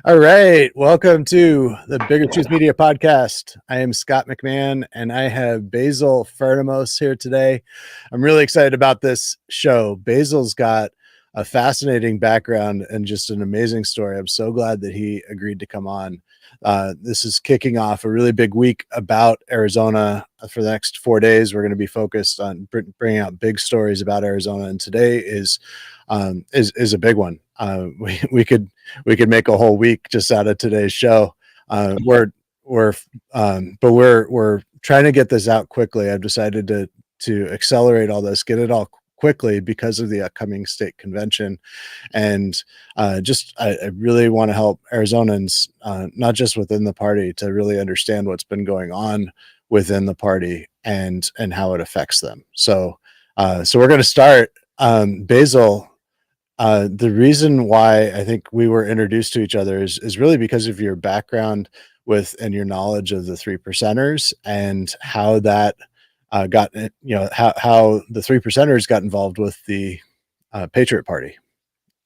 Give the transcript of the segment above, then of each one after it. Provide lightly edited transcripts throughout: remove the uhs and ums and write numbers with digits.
All right, welcome to the Bigger Truth Media podcast. I am Scott McMahon, and I have Basil Fernimos here today. I'm really excited about this show. Basil's got a fascinating background and just an amazing story. I'm so glad that he agreed to come on. This is kicking off a really big week about Arizona. For the next 4 days, we're going to be focused on bringing out big stories about Arizona, and today is a big one. We could make a whole week just out of today's show. But we're trying to get this out quickly. I've decided to accelerate all this, get it all quickly because of the upcoming state convention. And I really want to help Arizonans, not just within the party, to really understand what's been going on within the party and how it affects them. So we're going to start. Basil, the reason why I think we were introduced to each other is really because of your background and your knowledge of the 3%ers and how that got, how the 3%ers got involved with the Patriot Party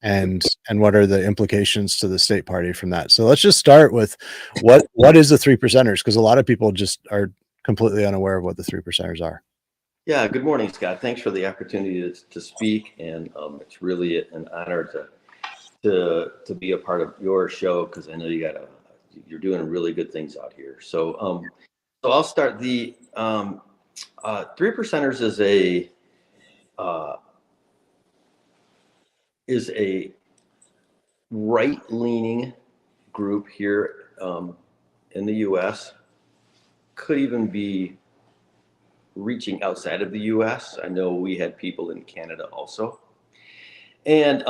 and what are the implications to the state party from that. So let's just start with what is the 3%ers? Because a lot of people just are completely unaware of what the 3%ers are. Yeah, good morning, Scott. Thanks for the opportunity to speak, and it's really an honor to be a part of your show because I know you're doing really good things out here. So I'll start. The 3%ers is a right-leaning group here in the U.S. Could even be reaching outside of the U.S. I know we had people in Canada also. And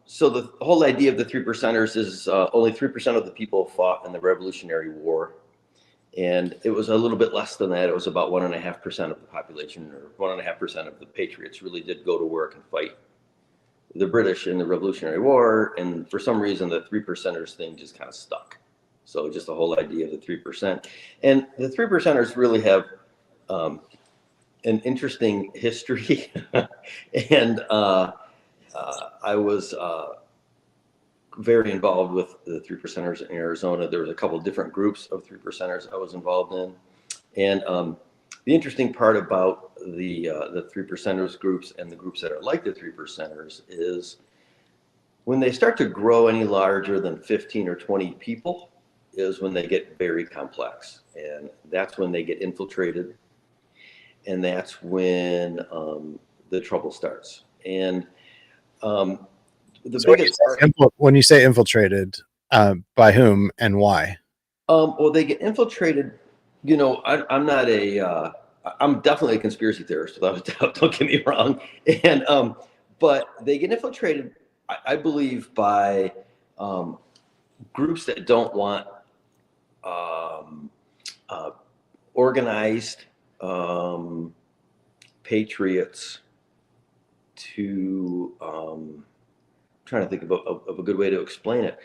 so the whole idea of the 3%ers is only 3% of the people fought in the Revolutionary War. And it was a little bit less than that. It was about 1.5% of the population, or 1.5% of the patriots really did go to work and fight the British in the Revolutionary War. And for some reason, the 3%ers thing just kind of stuck. So just the whole idea of the 3%. And the 3%ers really have an interesting history. And I was very involved with the 3%ers in Arizona. There was a couple of different groups of 3%ers I was involved in. And the interesting part about the 3%ers groups and the groups that are like the 3%ers is when they start to grow any larger than 15 or 20 people is when they get very complex. And that's when they get infiltrated. And that's when the trouble starts. And when you say infiltrated, by whom and why? Well, they get infiltrated. You know, I'm not I'm definitely a conspiracy theorist, without a doubt. Don't get me wrong. And but they get infiltrated, I believe, by groups that don't want organized patriots to trying to think of a good way to explain it.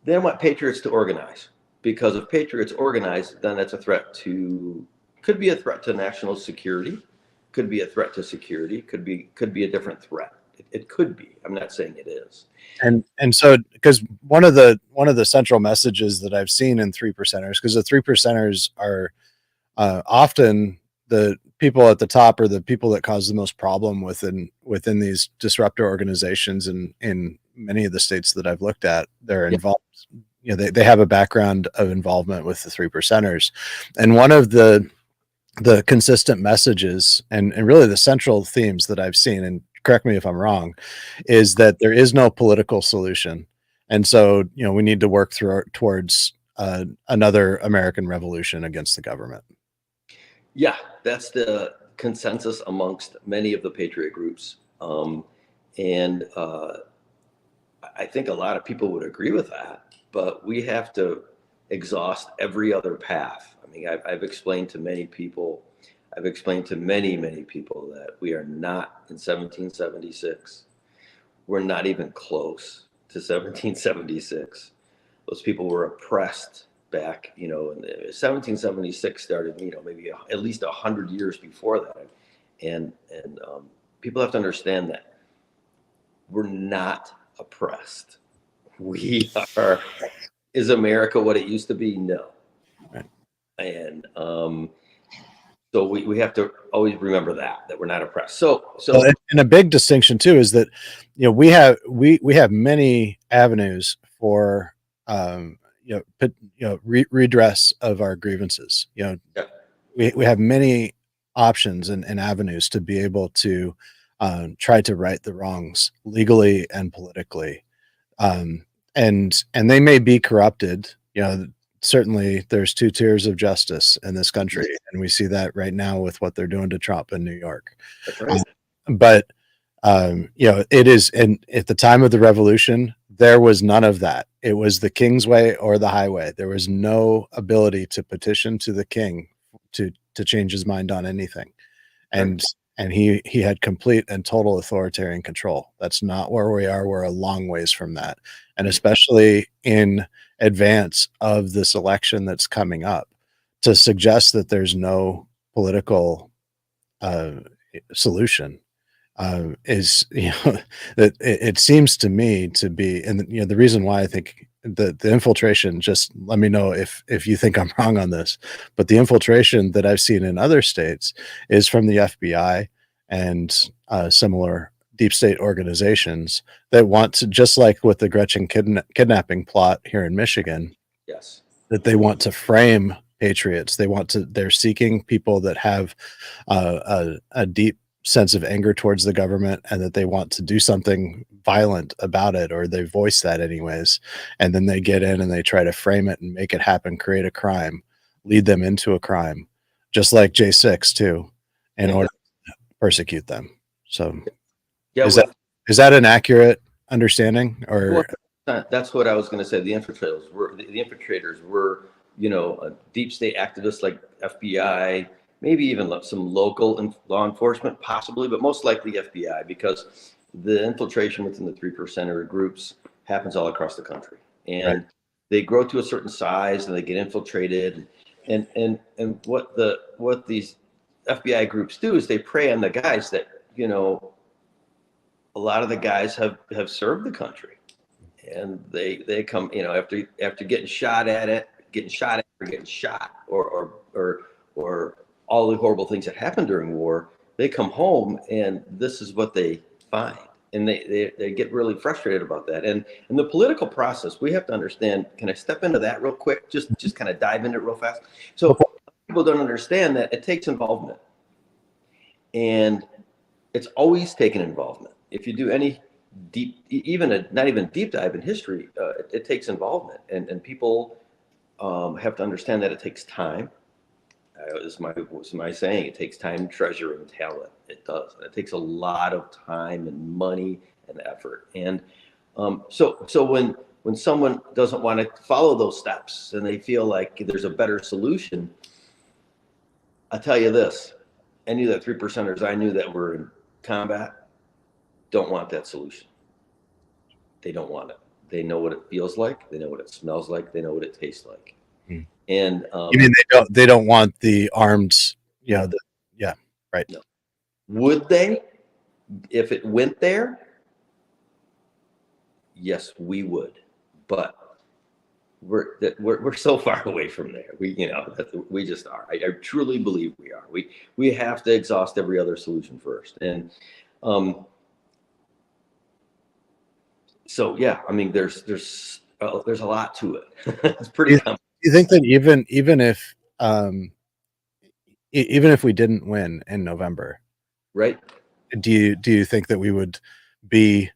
They don't want patriots to organize, because if patriots organize, then that's could be a threat to national security, could be a threat to security, could be a different threat. It could be. I'm not saying it is. And so, because one of the central messages that I've seen in 3%ers, because the 3%ers are often the people at the top are the people that cause the most problem within these disruptor organizations. And in many of the states that I've looked at, they're involved. You know, they have a background of involvement with the 3%ers. And one of the consistent messages and really the central themes that I've seen, and correct me if I'm wrong, is that there is no political solution. And so, you know, we need to work towards another American revolution against the government. Yeah, that's the consensus amongst many of the patriot groups. And I think a lot of people would agree with that, but we have to exhaust every other path. I mean, I've explained to many people, many people that we are not in 1776. We're not even close to 1776. Those people were oppressed back, you know, in 1776 started, you know, maybe at least 100 years before that. And people have to understand that we're not oppressed. We are is America what it used to be? No. Right. And so we have to always remember that we're not oppressed. So and a big distinction too is that, you know, we have many avenues for redress of our grievances. You know, yeah, we have many options and avenues to be able to try to right the wrongs legally and politically. And they may be corrupted. You know, certainly there's two tiers of justice in this country, and we see that right now with what they're doing to Trump in New York. that's right. But you know, it is, and at the time of the revolution, there was none of that. It was the king's way or the highway. There was no ability to petition to the king to change his mind on anything. And and he had complete and total authoritarian control. That's not where we are. We're a long ways from that. And especially in advance of this election that's coming up, to suggest that there's no political solution is, you know, that it seems to me to be, and you know, the reason why I think the infiltration, just let me know if you think I'm wrong on this, but the infiltration that I've seen in other states is from the FBI and similar deep state organizations that want to, just like with the Gretchen kidnapping plot here in Michigan, Yes. that they want to frame patriots. They're seeking people that have a deep sense of anger towards the government, and that they want to do something violent about it, or they voice that anyways. And then they get in and they try to frame it and make it happen, create a crime, lead them into a crime, just like J6 too, in order to persecute them. So Yeah, is that an accurate understanding? Or that's what I was going to say. The infiltrators were, you know, deep state activists like FBI, maybe even some local law enforcement, possibly, but most likely FBI, because the infiltration within the 3%er groups happens all across the country, and they grow to a certain size and they get infiltrated. And what these FBI groups do is they prey on the guys that, you know, a lot of the guys have served the country, and they come, you know, after getting shot at, getting shot, or all the horrible things that happen during war, they come home and this is what they find, and they get really frustrated about that. And in the political process, we have to understand. Can I step into that real quick? Just kind of dive into it real fast. So people don't understand that it takes involvement, and it's always taken involvement. If you do any deep, not even deep dive in history, it takes involvement, and people have to understand that it takes time. This is my saying. It takes time, treasure, and talent. It does. It takes a lot of time and money and effort. And so when someone doesn't want to follow those steps and they feel like there's a better solution, I'll tell you this: any of the 3%ers I knew that were in combat don't want that solution. They don't want it. They know what it feels like. They know what it smells like. They know what it tastes like. And you mean they don't want the armed, you know, yeah, right. No. Would they, if it went there? Yes, we would, but we're so far away from there. We just are. I truly believe we are. We have to exhaust every other solution first. And so yeah, I mean, there's a lot to it. It's pretty complex. Do you think that even if we didn't win in November, right? Do you think that we would be,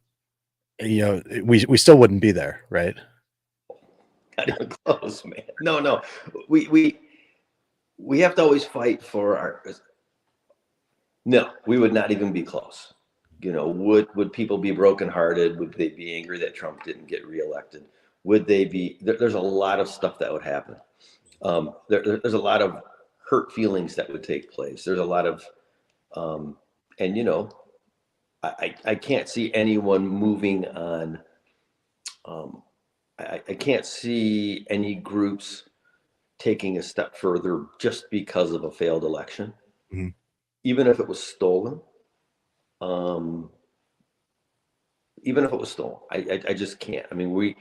you know, we still wouldn't be there, right? Not even close, man. No. We have to always fight for our. No, we would not even be close. You know, would people be brokenhearted? Would they be angry that Trump didn't get reelected? Would they be? There's a lot of stuff that would happen. There's a lot of hurt feelings that would take place. There's a lot of, and you know, I can't see anyone moving on. I can't see any groups taking a step further just because of a failed election, even if it was stolen. Even if it was stolen, I just can't. I mean,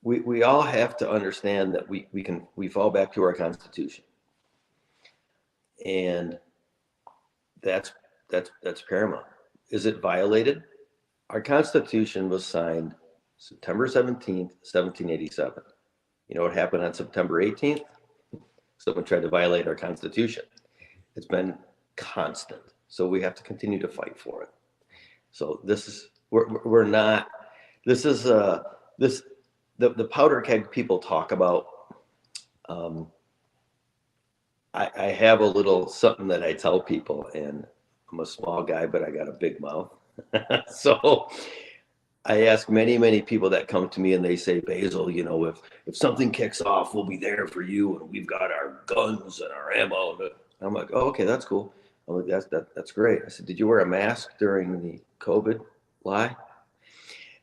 we all have to understand that we fall back to our Constitution, and that's paramount. Is it violated? Our Constitution was signed September 17th, 1787. You know what happened on September 18th? Someone tried to violate our Constitution. It's been constant, so we have to continue to fight for it. So this is we're not. This is the powder keg people talk about. I have a little something that I tell people, and I'm a small guy, but I got a big mouth. So I ask many people that come to me, and they say, Basil, you know, if something kicks off, we'll be there for you, and we've got our guns and our ammo. And I'm like, oh, okay, that's cool. I'm like, that's great. I said, did you wear a mask during the COVID lie?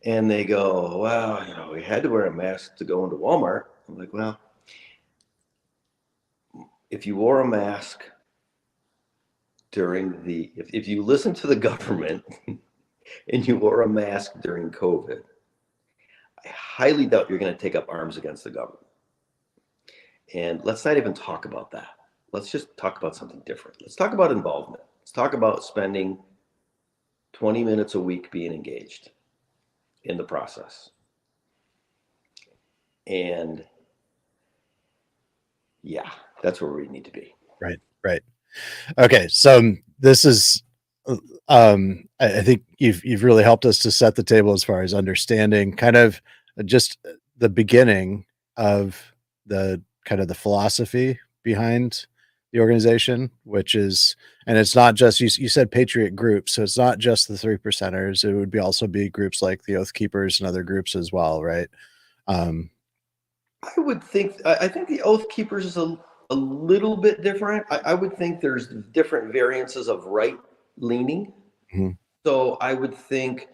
And they go, well, you know, we had to wear a mask to go into Walmart. I'm like, well, if you wore a mask during if you listen to the government and you wore a mask during COVID, I highly doubt you're going to take up arms against the government. And let's not even talk about that. Let's just talk about something different. Let's talk about involvement. Let's talk about spending 20 minutes a week being engaged in the process. And yeah, that's where we need to be. Right. Okay. So this is, I think you've really helped us to set the table as far as understanding kind of just the beginning of the kind of the philosophy behind the organization, which is, and it's not just, you said Patriot groups, so it's not just the 3%ers. It would also be groups like the Oath Keepers and other groups as well, right? I would think, I think the Oath Keepers is a little bit different. I would think there's different variances of right leaning. Mm-hmm. So I would think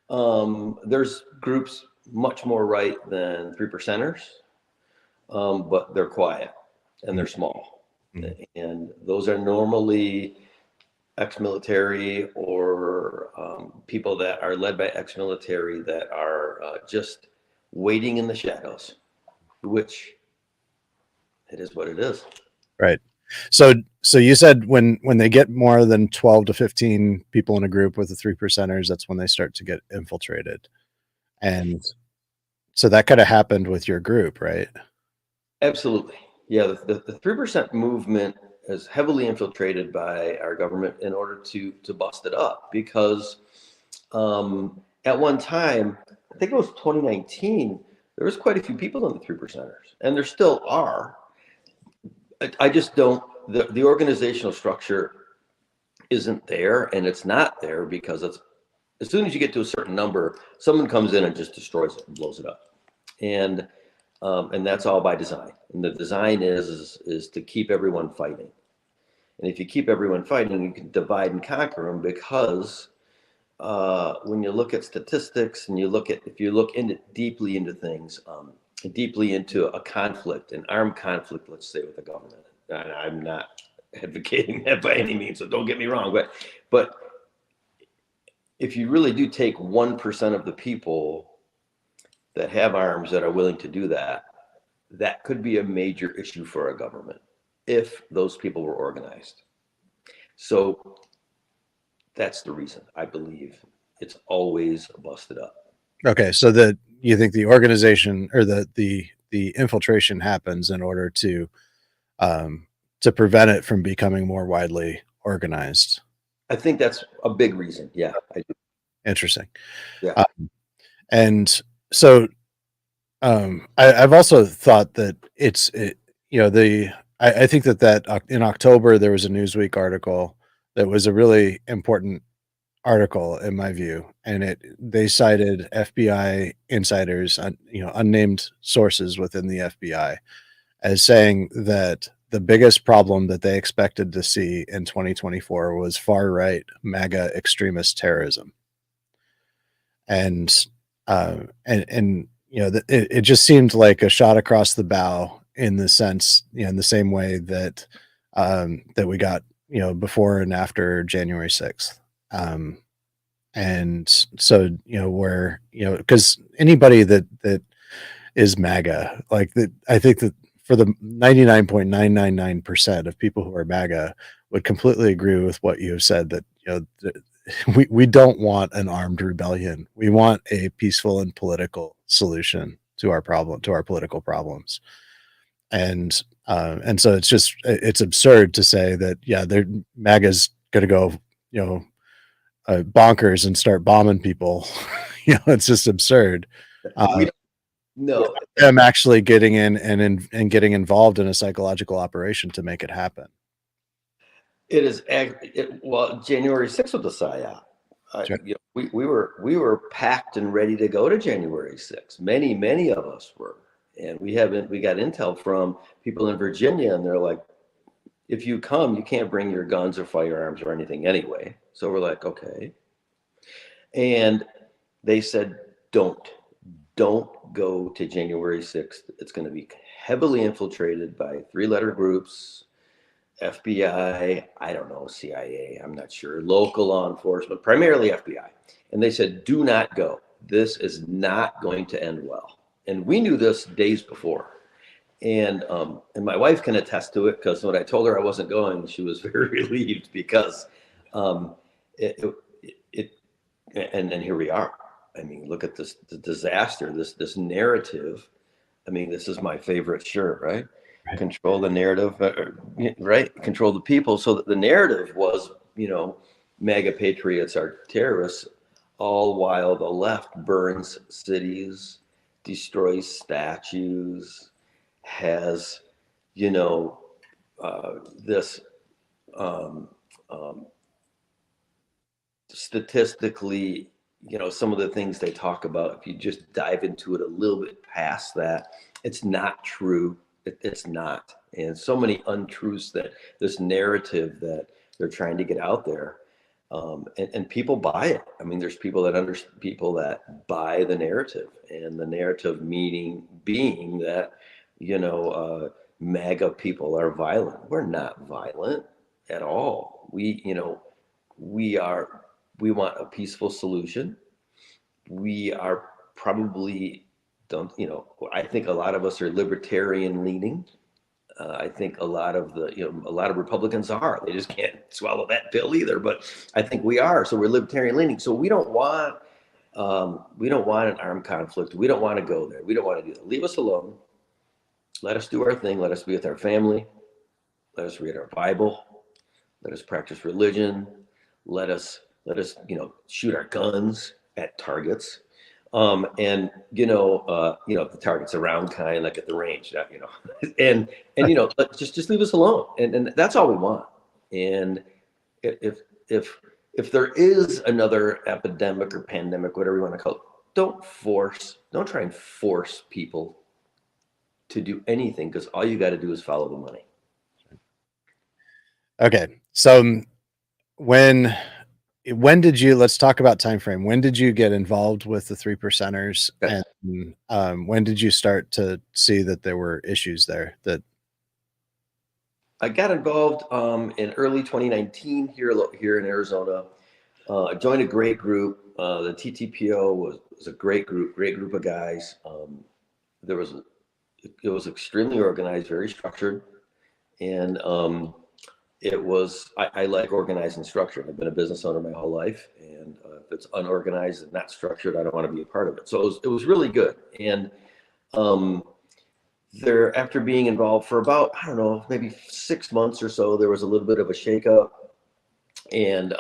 there's groups much more right than 3%ers, but they're quiet and they're small. Mm-hmm. And those are normally ex-military or people that are led by ex-military that are just waiting in the shadows, which it is what it is. Right. So you said when they get more than 12 to 15 people in a group with the 3%ers, that's when they start to get infiltrated. And so that kind of happened with your group, right? Absolutely. Yeah. The 3% movement is heavily infiltrated by our government in order to bust it up, because at one time, I think it was 2019, there was quite a few people in the 3%ers, and there still are. I just don't, the organizational structure isn't there, and it's not there because it's, as soon as you get to a certain number, someone comes in and just destroys it and blows it up. And that's all by design. And the design is to keep everyone fighting. And if you keep everyone fighting, you can divide and conquer them, because when you look at statistics and if you look deeply into things, deeply into a conflict, an armed conflict, let's say, with the government. And I'm not advocating that by any means, so don't get me wrong. But if you really do take 1% of the people that have arms that are willing to do that, that could be a major issue for a government if those people were organized. So that's the reason I believe it's always busted up. Okay, so you think the organization or the infiltration happens in order to prevent it from becoming more widely organized? I think that's a big reason. Yeah, I do. Interesting. Yeah. And so I've also thought that I think that in October there was a Newsweek article that was a really important article in my view, and they cited FBI insiders, unnamed sources within the FBI, as saying that the biggest problem that they expected to see in 2024 was far right MAGA extremist terrorism. And it just seemed like a shot across the bow, in the sense, in the same way that that we got, before and after January 6th. And so, where, because anybody that is MAGA. Like that, I think that for the 99.999% of people who are MAGA would completely agree with what you have said, that we don't want an armed rebellion. We want a peaceful and political solution to our political problems. And so it's absurd to say that, yeah, MAGA's going to go, bonkers and start bombing people. It's just absurd. No, Them actually getting in and getting involved in a psychological operation to make it happen. it is. Well, January 6th was the PSYOP. Sure. We were packed and ready to go to January 6th. Many of us were, and we got intel from people in Virginia, and they're like, if you come, you can't bring your guns or firearms or anything anyway. So we're like, okay. And they said, don't go to January 6th. It's going to be heavily infiltrated by 3-letter groups, FBI, I don't know, CIA, I'm not sure, local law enforcement, primarily FBI. And they said, do not go. This is not going to end well. And we knew this days before. And my wife can attest to it, because when I told her I wasn't going, she was very relieved, because and here we are. I mean, look at the disaster, this narrative. I mean, this is my favorite shirt, right? Control the narrative, right? Control the people. So that the narrative was, MAGA patriots are terrorists, all while the left burns cities, destroys statues, has, this statistically, some of the things they talk about, if you just dive into it a little bit past that, it's not true. It's not. And so many untruths, that this narrative that they're trying to get out there, and people buy it. I mean, there's people that buy the narrative, and the narrative being that, MAGA people are violent. We're not violent at all. We want a peaceful solution. We are probably I think a lot of us are libertarian leaning. I think a lot of Republicans are. They just can't swallow that pill either. But I think we are. So we're libertarian leaning. So we don't want an armed conflict. We don't want to go there. We don't want to do that. Leave us alone. Let us do our thing. Let us be with our family. Let us read our Bible. Let us practice religion. Let us shoot our guns at targets. The target's around, kind, like at the range, and just leave us alone. And that's all we want. And if there is another epidemic or pandemic, whatever you want to call it, don't try and force people to do anything, because all you got to do is follow the money. Okay. So when did you, let's talk about time frame. When did you get involved with the 3%ers? Okay. And when did you start to see that there were issues there? That I got involved in early 2019 here in Arizona. I joined a great group. The TTPO was a great group of guys. It was extremely organized, very structured, and I like organized and structured. I've been a business owner my whole life, and if it's unorganized and not structured, I don't want to be a part of it. So it was really good. And after being involved for about, I don't know, maybe 6 months or so, there was a little bit of a shakeup. And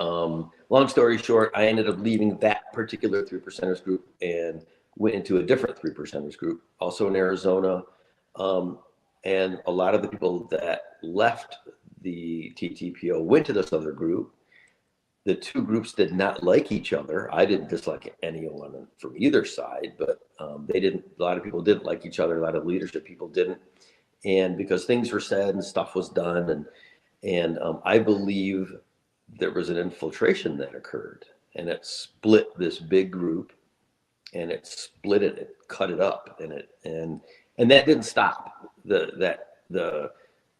long story short, I ended up leaving that particular 3%ers group and went into a different 3%ers group, also in Arizona. And a lot of the people that left the TTPO went to this other group. The two groups did not like each other. I didn't dislike anyone from either side, but a lot of people didn't like each other. A lot of leadership people didn't. And because things were said and stuff was done, and I believe there was an infiltration that occurred, and it split this big group, and it split it, it cut it up, and that didn't stop.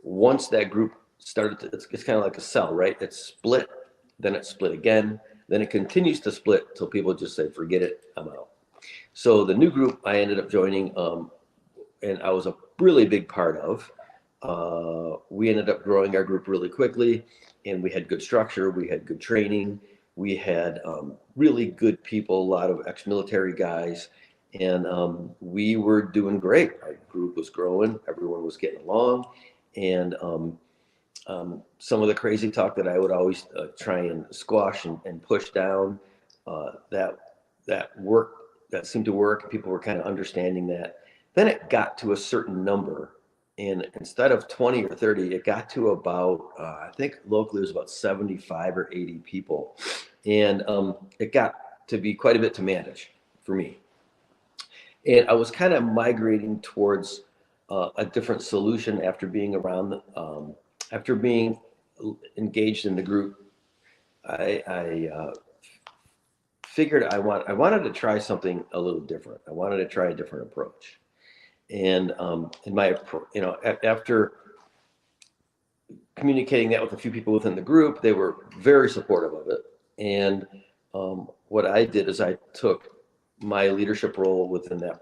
Once that group started it's kind of like a cell, right? It's split, then it split again, then it continues to split till people just say, forget it, I'm out. So the new group I ended up joining, and I was a really big part of. We ended up growing our group really quickly, and we had good structure, we had good training, we had really good people, a lot of ex-military guys, and we were doing great. Our group was growing, everyone was getting along, and some of the crazy talk that I would always try and squash and push down, that seemed to work. People were kind of understanding that. Then it got to a certain number, and instead of 20 or 30, it got to about, I think locally it was about 75 or 80 people. And it got to be quite a bit to manage for me. And I was kind of migrating towards a different solution after being around, after being engaged in the group. I figured I wanted to try something a little different. I wanted to try a different approach. And after communicating that with a few people within the group, they were very supportive of it. And what I did is I took my leadership role within the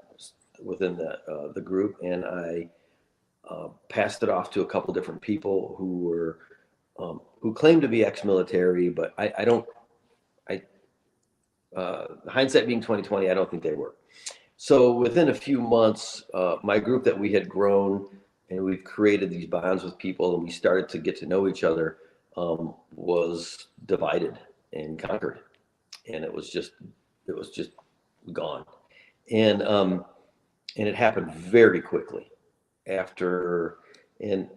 group, and I passed it off to a couple different people who claimed to be ex-military, but hindsight being 2020, I don't think they were. So within a few months, my group that we had grown, and we've created these bonds with people, and we started to get to know each other, was divided and conquered, and it was just gone, and it happened very quickly after, and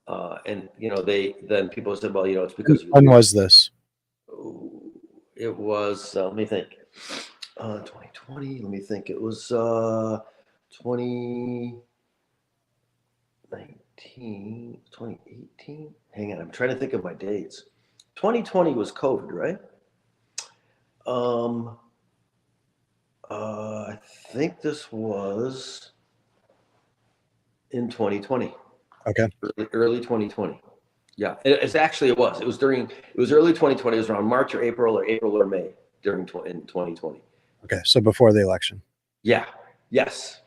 then people said, well, it's because when was this? It was, let me think, 2020, let me think, it was 2019, 2018, hang on, I'm trying to think of my dates. 2020 was COVID, right? I think this was in 2020. Okay. Early 2020. Yeah, it was early 2020. It was around March or April or May in 2020. Okay, so before the election. Yeah. Yes.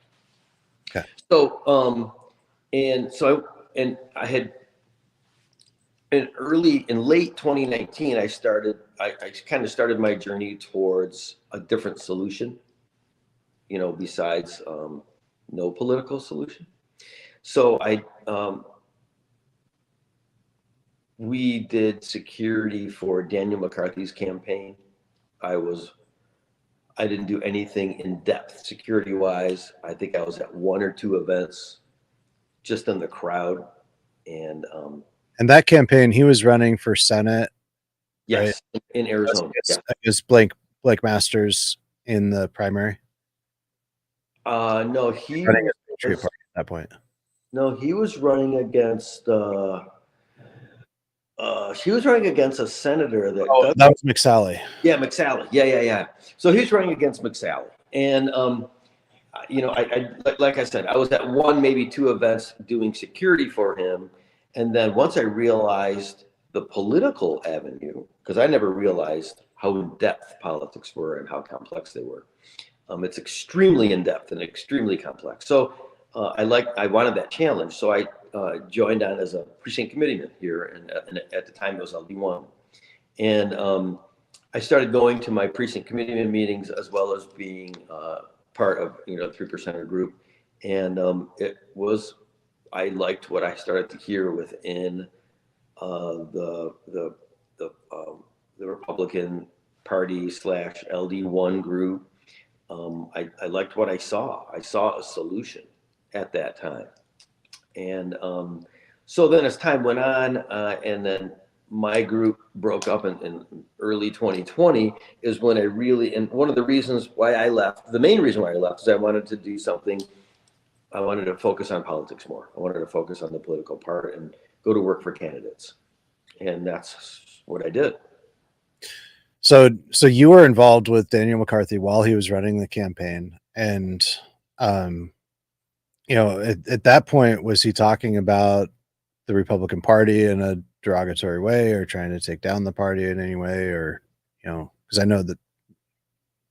Okay. So I had in late 2019, I kind of started my journey towards a different solution, besides no political solution. So we did security for Daniel McCarthy's campaign. I didn't do anything in depth security wise. I think I was at one or two events just in the crowd. And that campaign, he was running for Senate. Yes, right? In Arizona. Is Blake Masters in the primary? No, he running as Patriot Party at that point. No, he was running against she was running against a senator that was McSally. Yeah, McSally. Yeah. So he's running against McSally. And I like I said, I was at one, maybe two events doing security for him. And then once I realized the political avenue, because I never realized how in-depth politics were and how complex they were. It's extremely in-depth and extremely complex. So I wanted that challenge. So I joined on as a precinct committeeman here, and at the time it was LD1. And I started going to my precinct committeeman meetings as well as being part of the 3% group. And I liked what I started to hear within the Republican Party / LD1 group. I liked what I saw. I saw a solution at that time. And so then as time went on, and then my group broke up in early 2020 is when and one of the reasons why I left, the main reason why I left is I wanted to do something. I wanted to focus on politics more. I wanted to focus on the political part and go to work for candidates. And that's what I did. So you were involved with Daniel McCarthy while he was running the campaign. And, at that point, was he talking about the Republican Party in a derogatory way or trying to take down the party in any way? Or, because I know that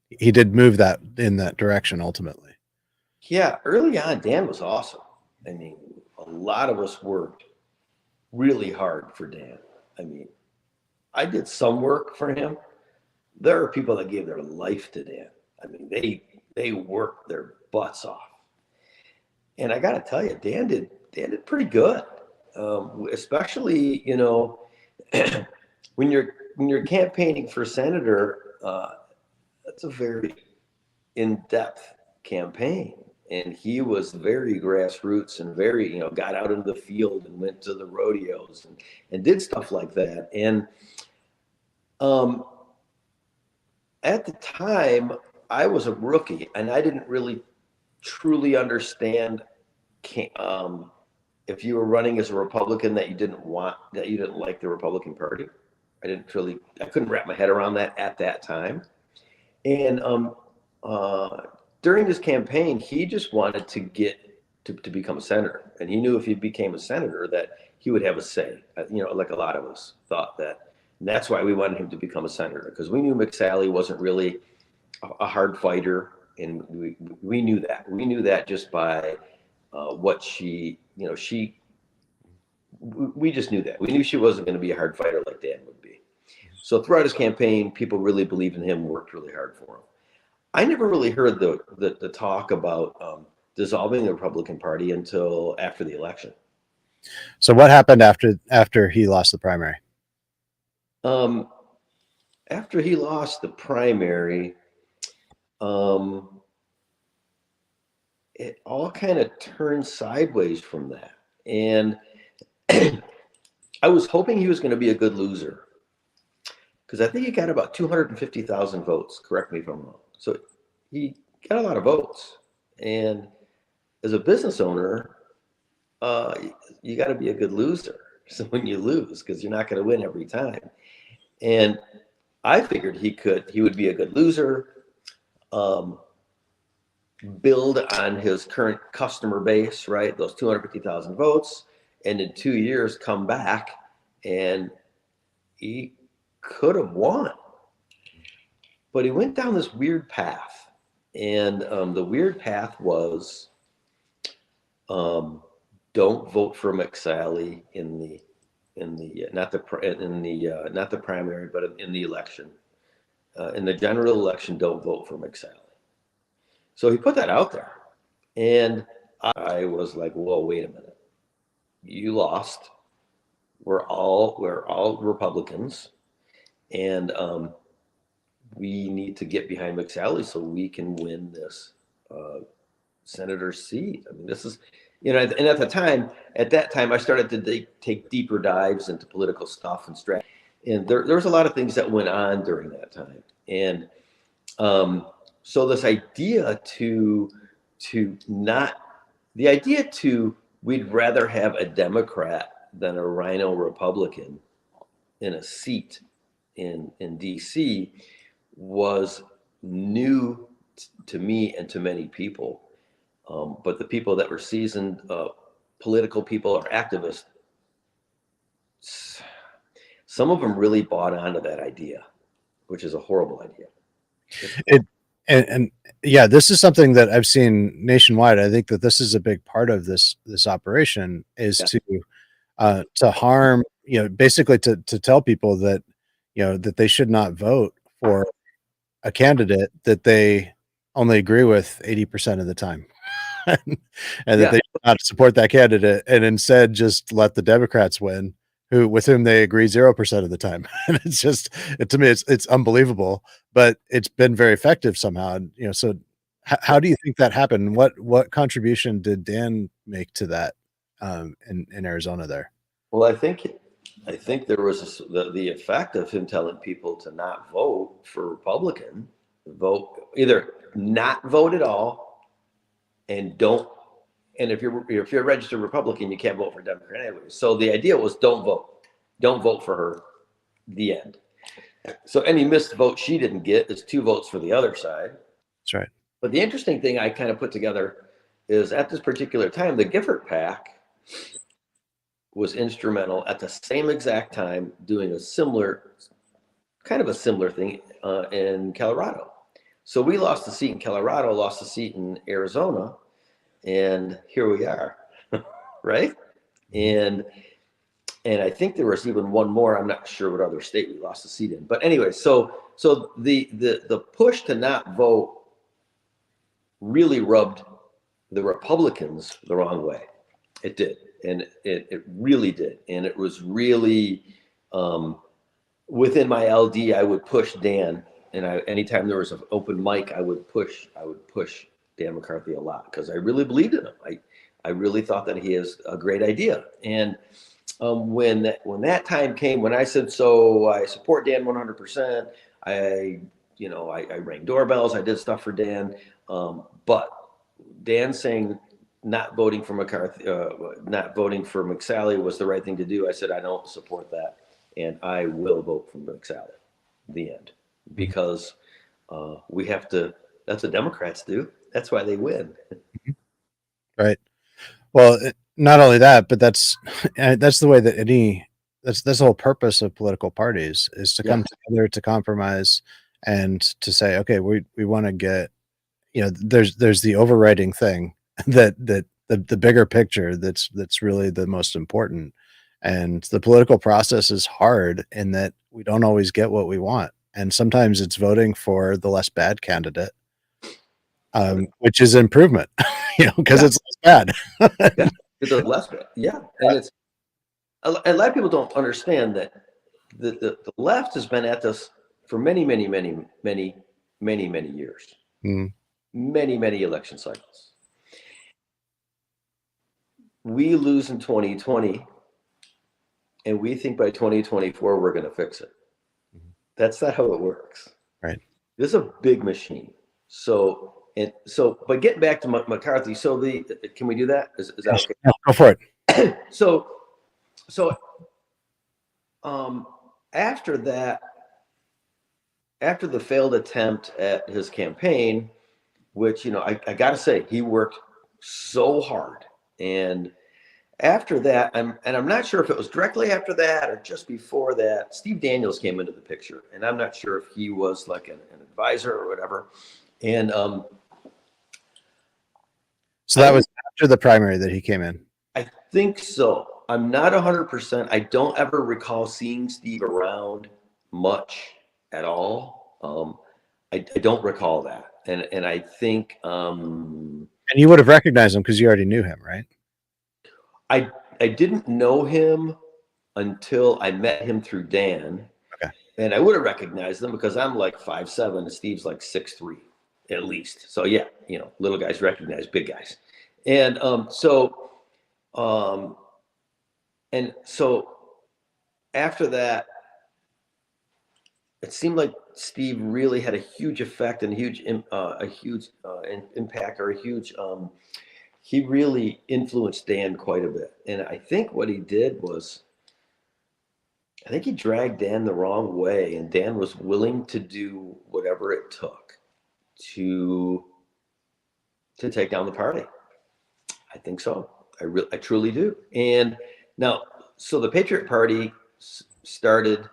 he did move that in that direction ultimately. Yeah, early on, Dan was awesome. I mean, a lot of us worked really hard for Dan. I mean, I did some work for him. There are people that gave their life to Dan. I mean, they worked their butts off. And I got to tell you, Dan did pretty good. Especially, when you're campaigning for senator, that's a very in-depth campaign. And he was very grassroots and very, got out into the field and went to the rodeos and did stuff like that. And um, at the time, I was a rookie and I didn't really truly understand if you were running as a Republican that you didn't like the Republican Party. I couldn't wrap my head around that at that time. And during this campaign, he just wanted to get to become a senator. And he knew if he became a senator that he would have a say, like a lot of us thought that. And that's why we wanted him to become a senator, because we knew McSally wasn't really a hard fighter. And we knew that. We knew that just by what we just knew that. We knew she wasn't going to be a hard fighter like Dan would be. So throughout his campaign, people really believed in him, worked really hard for him. I never really heard the talk about dissolving the Republican Party until after the election. So what happened after he lost the primary? After he lost the primary, it all kind of turned sideways from that. And I was hoping he was going to be a good loser, because I think he got about 250,000 votes. Correct me if I'm wrong. So he got a lot of votes. And as a business owner, you got to be a good loser. So when you lose, because you're not going to win every time. And I figured he would be a good loser, build on his current customer base, right? Those 250,000 votes, and in 2 years come back, and he could have won. But he went down this weird path, and the weird path was don't vote for McSally not the primary, but in the election, in the general election. Don't vote for McSally. So he put that out there, and I was like, "Whoa, wait a minute! You lost. We're all Republicans, and we need to get behind McSally so we can win this senator's seat." I mean, this is, and at that time, I started to take deeper dives into political stuff and strategy. And there was a lot of things that went on during that time. And so this idea we'd rather have a Democrat than a rhino Republican in a seat in DC was new to me and to many people. But the people that were seasoned political people or activists, some of them really bought onto that idea, which is a horrible idea. And yeah, this is something that I've seen nationwide. I think that this is a big part of this operation is to harm, basically to tell people that, that they should not vote for a candidate that they only agree with 80% of the time. And that they should not support that candidate, and instead just let the Democrats win, with whom they agree 0% of the time. And it's just, to me, it's unbelievable, but it's been very effective somehow. And, so how do you think that happened? What contribution did Dan make to that in Arizona there? Well, I think there was the effect of him telling people to not vote for Republican, either not vote at all, and if you're a registered Republican, you can't vote for Democrat anyway. So the idea was don't vote for her, the end. So any missed vote she didn't get is 2 votes for the other side. That's right. But the interesting thing I kind of put together is at this particular time, the Gifford PAC was instrumental at the same exact time doing a similar thing in Colorado. So we lost the seat in Colorado, lost the seat in Arizona, and here we are, right? And I think there was even one more. I'm not sure what other state we lost a seat in, but anyway, so the push to not vote really rubbed the Republicans the wrong way. It did, and it really did, and it was really within my LD. I would push Dan, and anytime there was an open mic, I would push Dan McCarthy a lot because I really believed in him. I really thought that he has a great idea, and when that time came, when I said, so I support Dan 100%. I rang doorbells. I did stuff for Dan, but Dan saying not voting for McCarthy, not voting for McSally was the right thing to do. I said I don't support that, and I will vote for McSally. The end, because we have to. That's what Democrats do. That's why they win. Right. Well, not only that, but that's the way that that's the whole purpose of political parties is to come together, to compromise, and to say, okay, we want to get, there's the overriding thing that the bigger picture that's really the most important. And the political process is hard in that we don't always get what we want. And sometimes it's voting for the less bad candidate, which is improvement, because it's less bad. It's less bad. Yeah. And it's a lot of people don't understand that the left has been at this for many years. Many election cycles. We lose in 2020, and we think by 2024 we're going to fix it. That's not how it works. Right. This is a big machine. But getting back to McCarthy, can we do that? Is that okay? Yeah, go for it. After that, after the failed attempt at his campaign, which, I got to say, he worked so hard. And after that, I'm not sure if it was directly after that or just before that, Steve Daniels came into the picture. And I'm not sure if he was like an advisor or whatever. And so that was after the primary that he came in. I think so. I'm not 100%. I don't ever recall seeing Steve around much at all. I don't recall that. And I think and you would have recognized him because you already knew him, right? I didn't know him until I met him through Dan. Okay. And I would have recognized him because I'm like 5'7" and Steve's like 6'3" at least. So yeah, little guys recognize big guys. And so after that, it seemed like Steve really had a huge effect and a huge impact, or he really influenced Dan quite a bit. And I think what he did was, I think he dragged Dan the wrong way, and Dan was willing to do whatever it took to take down the party. I think so. I truly do. And now, so the Patriot Party started,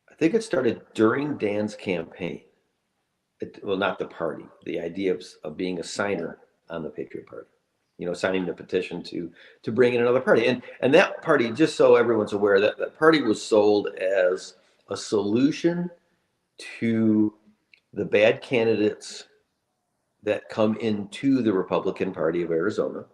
I think it started during Dan's campaign. Well, not the party, the idea of being a signer on the Patriot Party, signing the petition to bring in another party. And that party, just so everyone's aware, that party was sold as a solution to the bad candidates that come into the Republican Party of Arizona.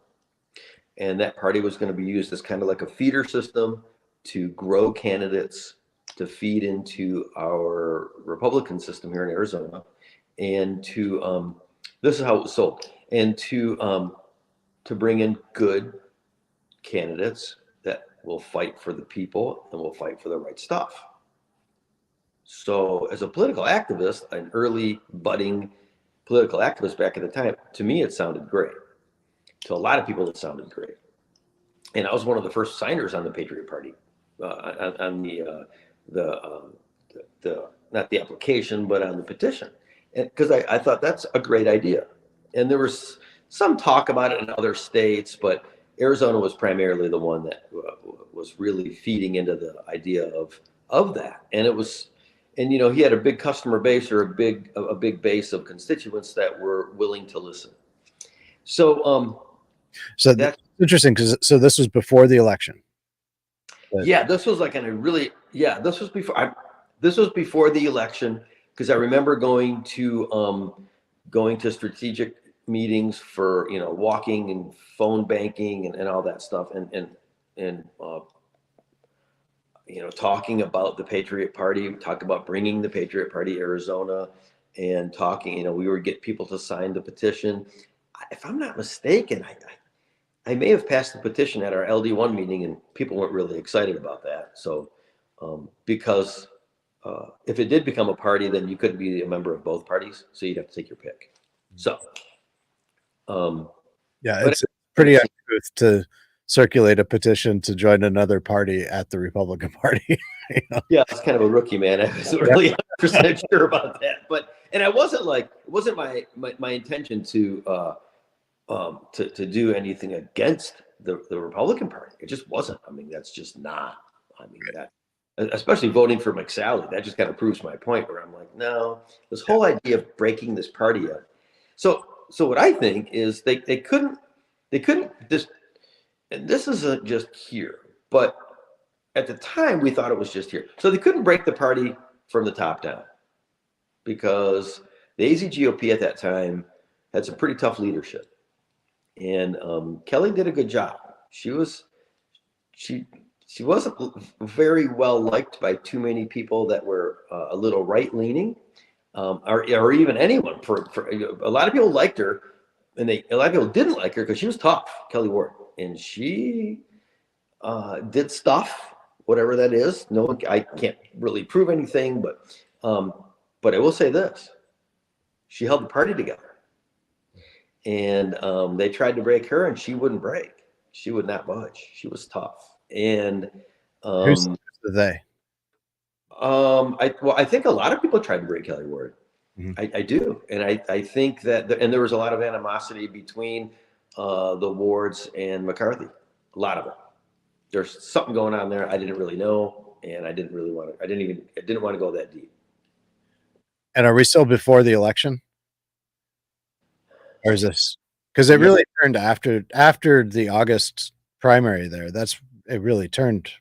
And that party was going to be used as kind of like a feeder system to grow candidates to feed into our Republican system here in Arizona. And this is how it was sold. And to bring in good candidates that will fight for the people and will fight for the right stuff. So as a political activist, an early budding political activist back at the time, to me, it sounded great. To a lot of people, it sounded great. And I was one of the first signers on the Patriot Party, on the not the application, but on the petition. And because I thought that's a great idea. And there was some talk about it in other states, but Arizona was primarily the one that was really feeding into the idea of that. And it was, and he had a big customer base, or a big base of constituents that were willing to listen. So that's that's interesting because so this was before the election. yeah, this was like this was before the election, because I remember going to strategic meetings for, walking and phone banking and all that stuff, and talking about the Patriot Party, talk about bringing the Patriot Party to Arizona, and talking, we would get people to sign the petition. If I'm not mistaken, I may have passed the petition at our LD1 meeting, and people weren't really excited about that. So, because if it did become a party, then you couldn't be a member of both parties, so you'd have to take your pick. So, yeah, but it's pretty uncouth to circulate a petition to join another party at the Republican Party. yeah, it's kind of a rookie, man. I wasn't really 100% sure about that, and it wasn't my intention to do anything against the Republican Party. It just wasn't. I mean, that's just not. I mean, that, especially voting for McSally, that just kind of proves my point. Where I'm like, no, this whole idea of breaking this party up. So what I think is they couldn't this, and this isn't just here, but at the time we thought it was just here. So they couldn't break the party from the top down, because the AZGOP at that time had some pretty tough leadership. And Kelly did a good job. She wasn't very well liked by too many people that were a little right leaning, or even anyone. For a lot of people liked her, and a lot of people didn't like her because she was tough, Kelly Ward, and she did stuff, whatever that is. No, I can't really prove anything, but I will say this: she held the party together. And they tried to break her, and she wouldn't break. She would not budge. She was tough. And Who's they? I think a lot of people tried to break Kelly Ward. I do, and I think that, and there was a lot of animosity between the Wards and McCarthy. A lot of it. There's something going on there I didn't really know, and I didn't want to go that deep. And are we still before the election? Or is this because it really turned after the August primary there? It really turned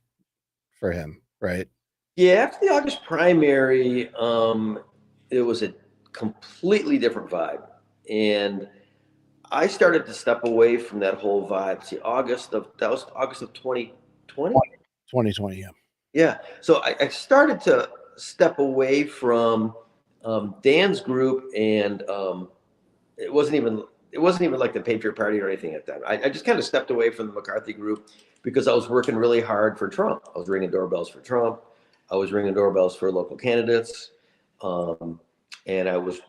for him, right? Yeah, after the August primary, it was a completely different vibe. And I started to step away from that whole vibe. See, that was August of 2020? 2020, yeah. Yeah. So I started to step away from Dan's group, and it wasn't even like the Patriot Party or anything at that. I just kind of stepped away from the McCarthy group because I was working really hard for Trump. I was ringing doorbells for Trump. I was ringing doorbells for local candidates. And I was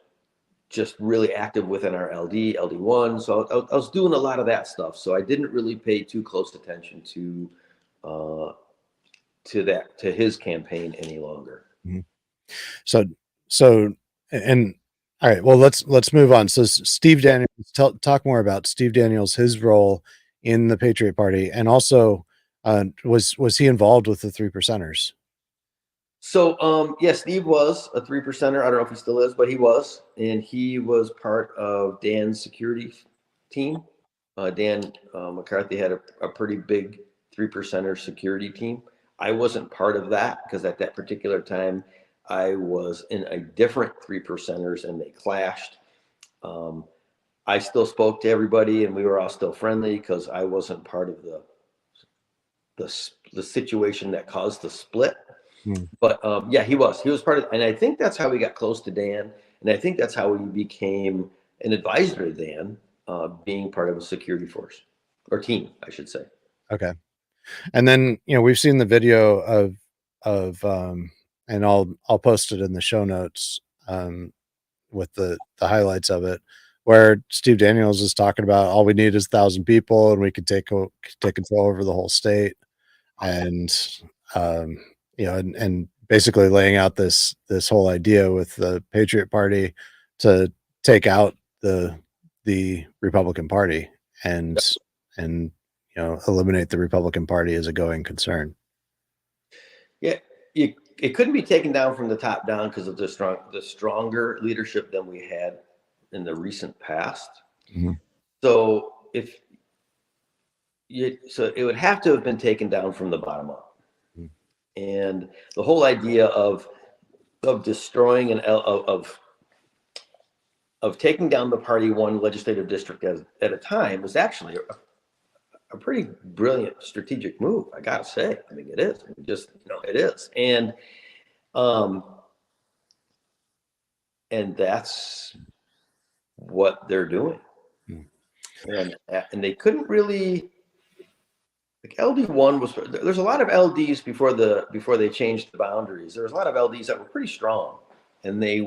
just really active within our LD1. So I was doing a lot of that stuff. So I didn't really pay too close attention to his campaign any longer. Mm-hmm. So, and all right, well, let's move on. So Steve Daniels, talk more about Steve Daniels, his role in the Patriot Party, and also was he involved with the 3%ers? So yeah, Steve was a 3%er. I don't know if he still is, but he was, and he was part of Dan's security team. Dan McCarthy had a pretty big 3%er security team. I wasn't part of that because at that particular time I was in a different 3%ers, and they clashed. I still spoke to everybody, and we were all still friendly because I wasn't part of the situation that caused the split. But yeah, he was part of, and I think that's how we got close to Dan, and I think that's how we became an advisor to Dan, being part of a security force or team, I should say. Okay. And then, we've seen the video of and I'll post it in the show notes with the highlights of it, where Steve Daniels is talking about all we need is 1,000 people and we could take control over the whole state. And and basically laying out this whole idea with the Patriot Party to take out the Republican Party and eliminate the Republican Party as a going concern. Yeah, it couldn't be taken down from the top down because of the stronger leadership than we had in the recent past. Mm-hmm. So so it would have to have been taken down from the bottom up. And the whole idea of destroying of taking down the party one legislative district at a time was actually a pretty brilliant strategic move. I gotta say, I mean, it is. I mean, just it is, and that's what they're doing. And they couldn't really, like, LD1 was, there's a lot of LDs before they changed the boundaries. There was a lot of LDs that were pretty strong, and they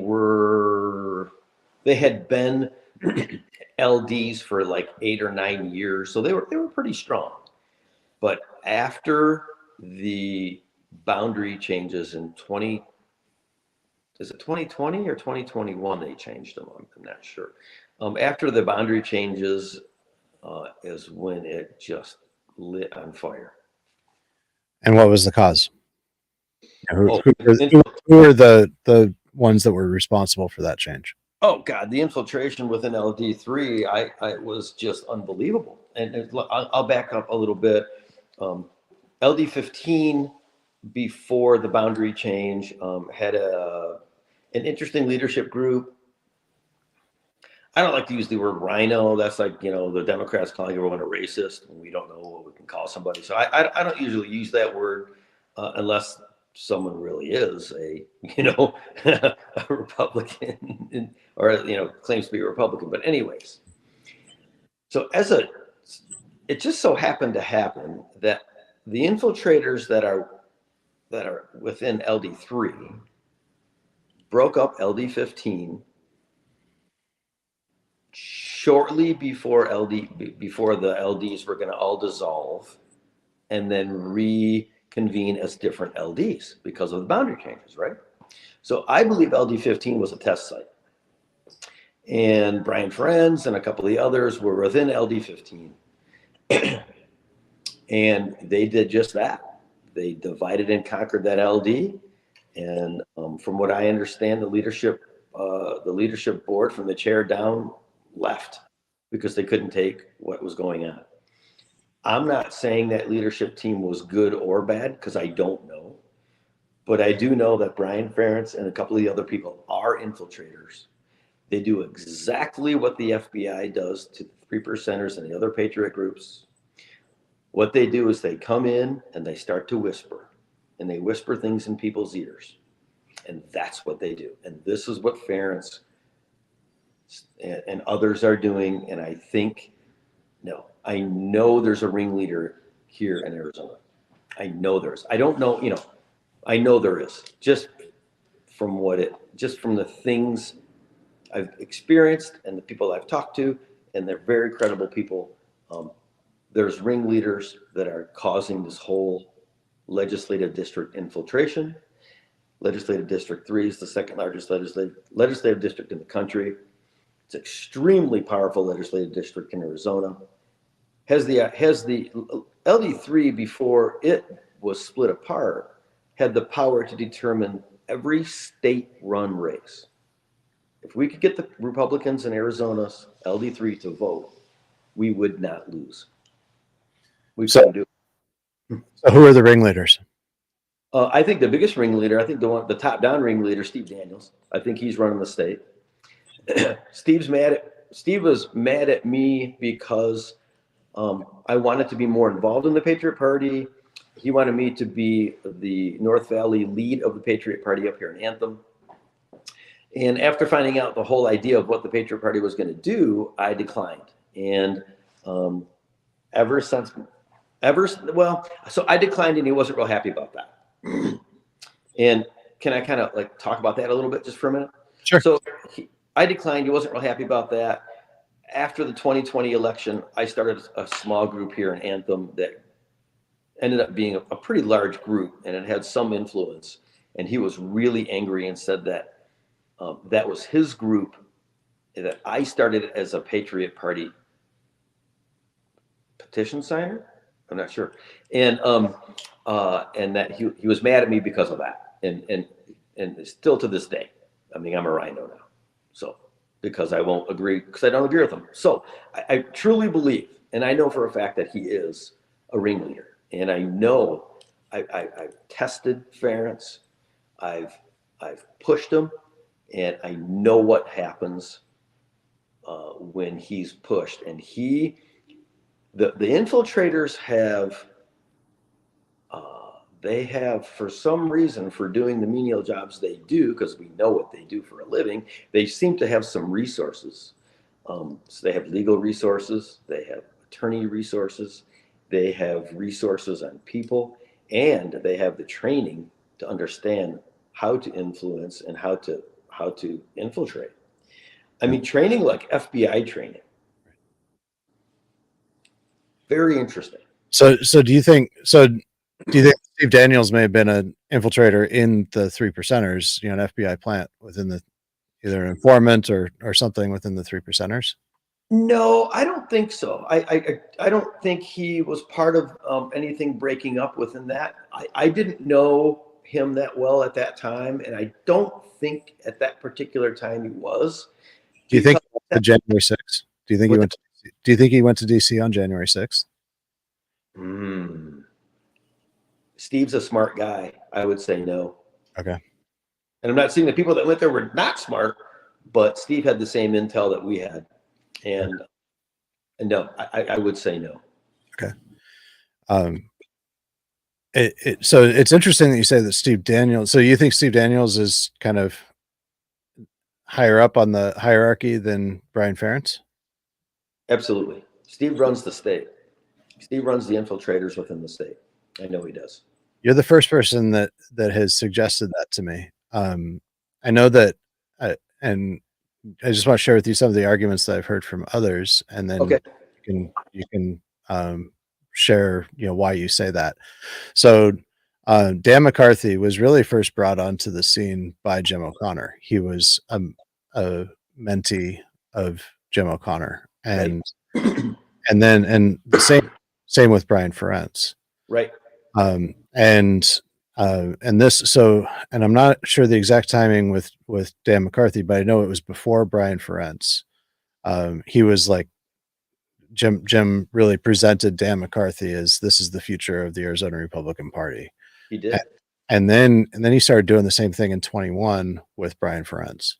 had been LDs for like 8 or 9 years, so they were pretty strong. But after the boundary changes in 2020 or 2021 they changed them? I'm not sure. After the boundary changes is when it just lit on fire. And what was the cause? Who were the ones that were responsible for that change? Oh God, the infiltration within LD3, I was just unbelievable. And I'll back up a little bit. LD15, before the boundary change, had an interesting leadership group. I don't like to use the word rhino. That's like, the Democrats calling everyone a racist, and we don't know what we can call somebody. So I don't usually use that word unless someone really is a Republican or claims to be a Republican. But anyways, so it just so happened to happen that the infiltrators that are within LD3 broke up LD15 shortly before the LDs were going to all dissolve and then reconvene as different LDs because of the boundary changes, right? So I believe LD15 was a test site. And Brian Ferenc and a couple of the others were within LD15. And they did just that. They divided and conquered that LD. And from what I understand, the leadership board from the chair down left because they couldn't take what was going on. I'm not saying that leadership team was good or bad because I don't know. But I do know that Brian Ferenc and a couple of the other people are infiltrators. They do exactly what the FBI does to the 3%ers and the other Patriot groups. What they do is they come in and they start to whisper. And they whisper things in people's ears. And that's what they do. And this is what Ferenc and others are doing. And I know there's a ringleader here in Arizona. I know there is. I don't know, I know there is. Just from the things I've experienced and the people I've talked to, and they're very credible people. There's ringleaders that are causing this whole legislative district infiltration. Legislative District 3 is the second largest legislative district in the country. It's an extremely powerful legislative district in Arizona. Has the LD3, before it was split apart, had the power to determine every state-run race. If we could get the Republicans in Arizona's LD3 to vote, we would not lose. We couldn't do it. So who are the ringleaders? I think the biggest ringleader, the top-down ringleader, Steve Daniels. I think he's running the state. Steve was mad at me because I wanted to be more involved in the Patriot Party. He wanted me to be the North Valley lead of the Patriot Party up here in Anthem. And after finding out the whole idea of what the Patriot Party was going to do, I declined. And so I declined, and he wasn't real happy about that. And can I kind of talk about that a little bit just for a minute? Sure. So I declined. He wasn't real happy about that. After the 2020 election, I started a small group here in Anthem that ended up being a pretty large group, and it had some influence. And he was really angry and said that that was his group, that I started as a Patriot Party petition signer. I'm not sure. And that he was mad at me because of that. And still to this day, I mean, I'm a rhino now. So because I won't agree, because I don't agree with him. So I truly believe, and I know for a fact that he is a ringleader. And I know I've tested Ferentz, I've pushed him, and I know what happens when he's pushed. And the infiltrators have, they have, for some reason, for doing the menial jobs they do, because we know what they do for a living, they seem to have some resources. So they have legal resources, they have attorney resources, they have resources on people, and they have the training to understand how to influence and how to infiltrate. I mean, training like FBI training. Very interesting. So do you think Steve Daniels may have been an infiltrator in the Three Percenters, an FBI plant within the either an informant or something within the Three Percenters? No, I don't think so. I don't think he was part of anything breaking up within that. I didn't know him that well at that time, and I don't think at that particular time he was. Do you think the January 6th? Do you think he went? Do you think he went to DC on January 6th? Steve's a smart guy. I would say no. Okay. And I'm not saying the people that went there were not smart, but Steve had the same intel that we had. And no, I would say no. Okay. So it's interesting that you say that Steve Daniels. So you think Steve Daniels is kind of higher up on the hierarchy than Brian Ferentz? Absolutely. Steve runs the state. Steve runs the infiltrators within the state. I know he does. You're the first person that has suggested that to me. I know that, and I just want to share with you some of the arguments that I've heard from others, and then you can share why you say that. So Dan McCarthy was really first brought onto the scene by Jim O'Connor. He was a mentee of Jim O'Connor, and the same with Brian Ferentz. Right. And I'm not sure the exact timing with Dan McCarthy, but I know it was before Brian Ferentz. He was like, Jim really presented Dan McCarthy as this is the future of the Arizona Republican Party. He did. And then he started doing the same thing in 21 with Brian Ferentz.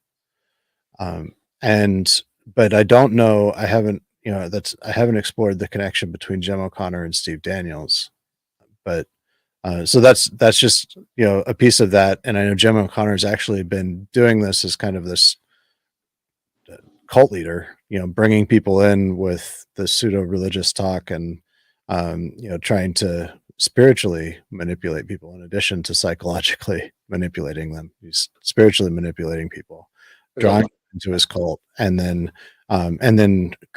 But I don't know, I haven't explored the connection between Jim O'Connor and Steve Daniels. But so that's just a piece of that. And I know Jim O'Connor's actually been doing this as kind of this cult leader, bringing people in with the pseudo religious talk and trying to spiritually manipulate people in addition to psychologically manipulating them. He's spiritually manipulating people, drawing them into his cult, and then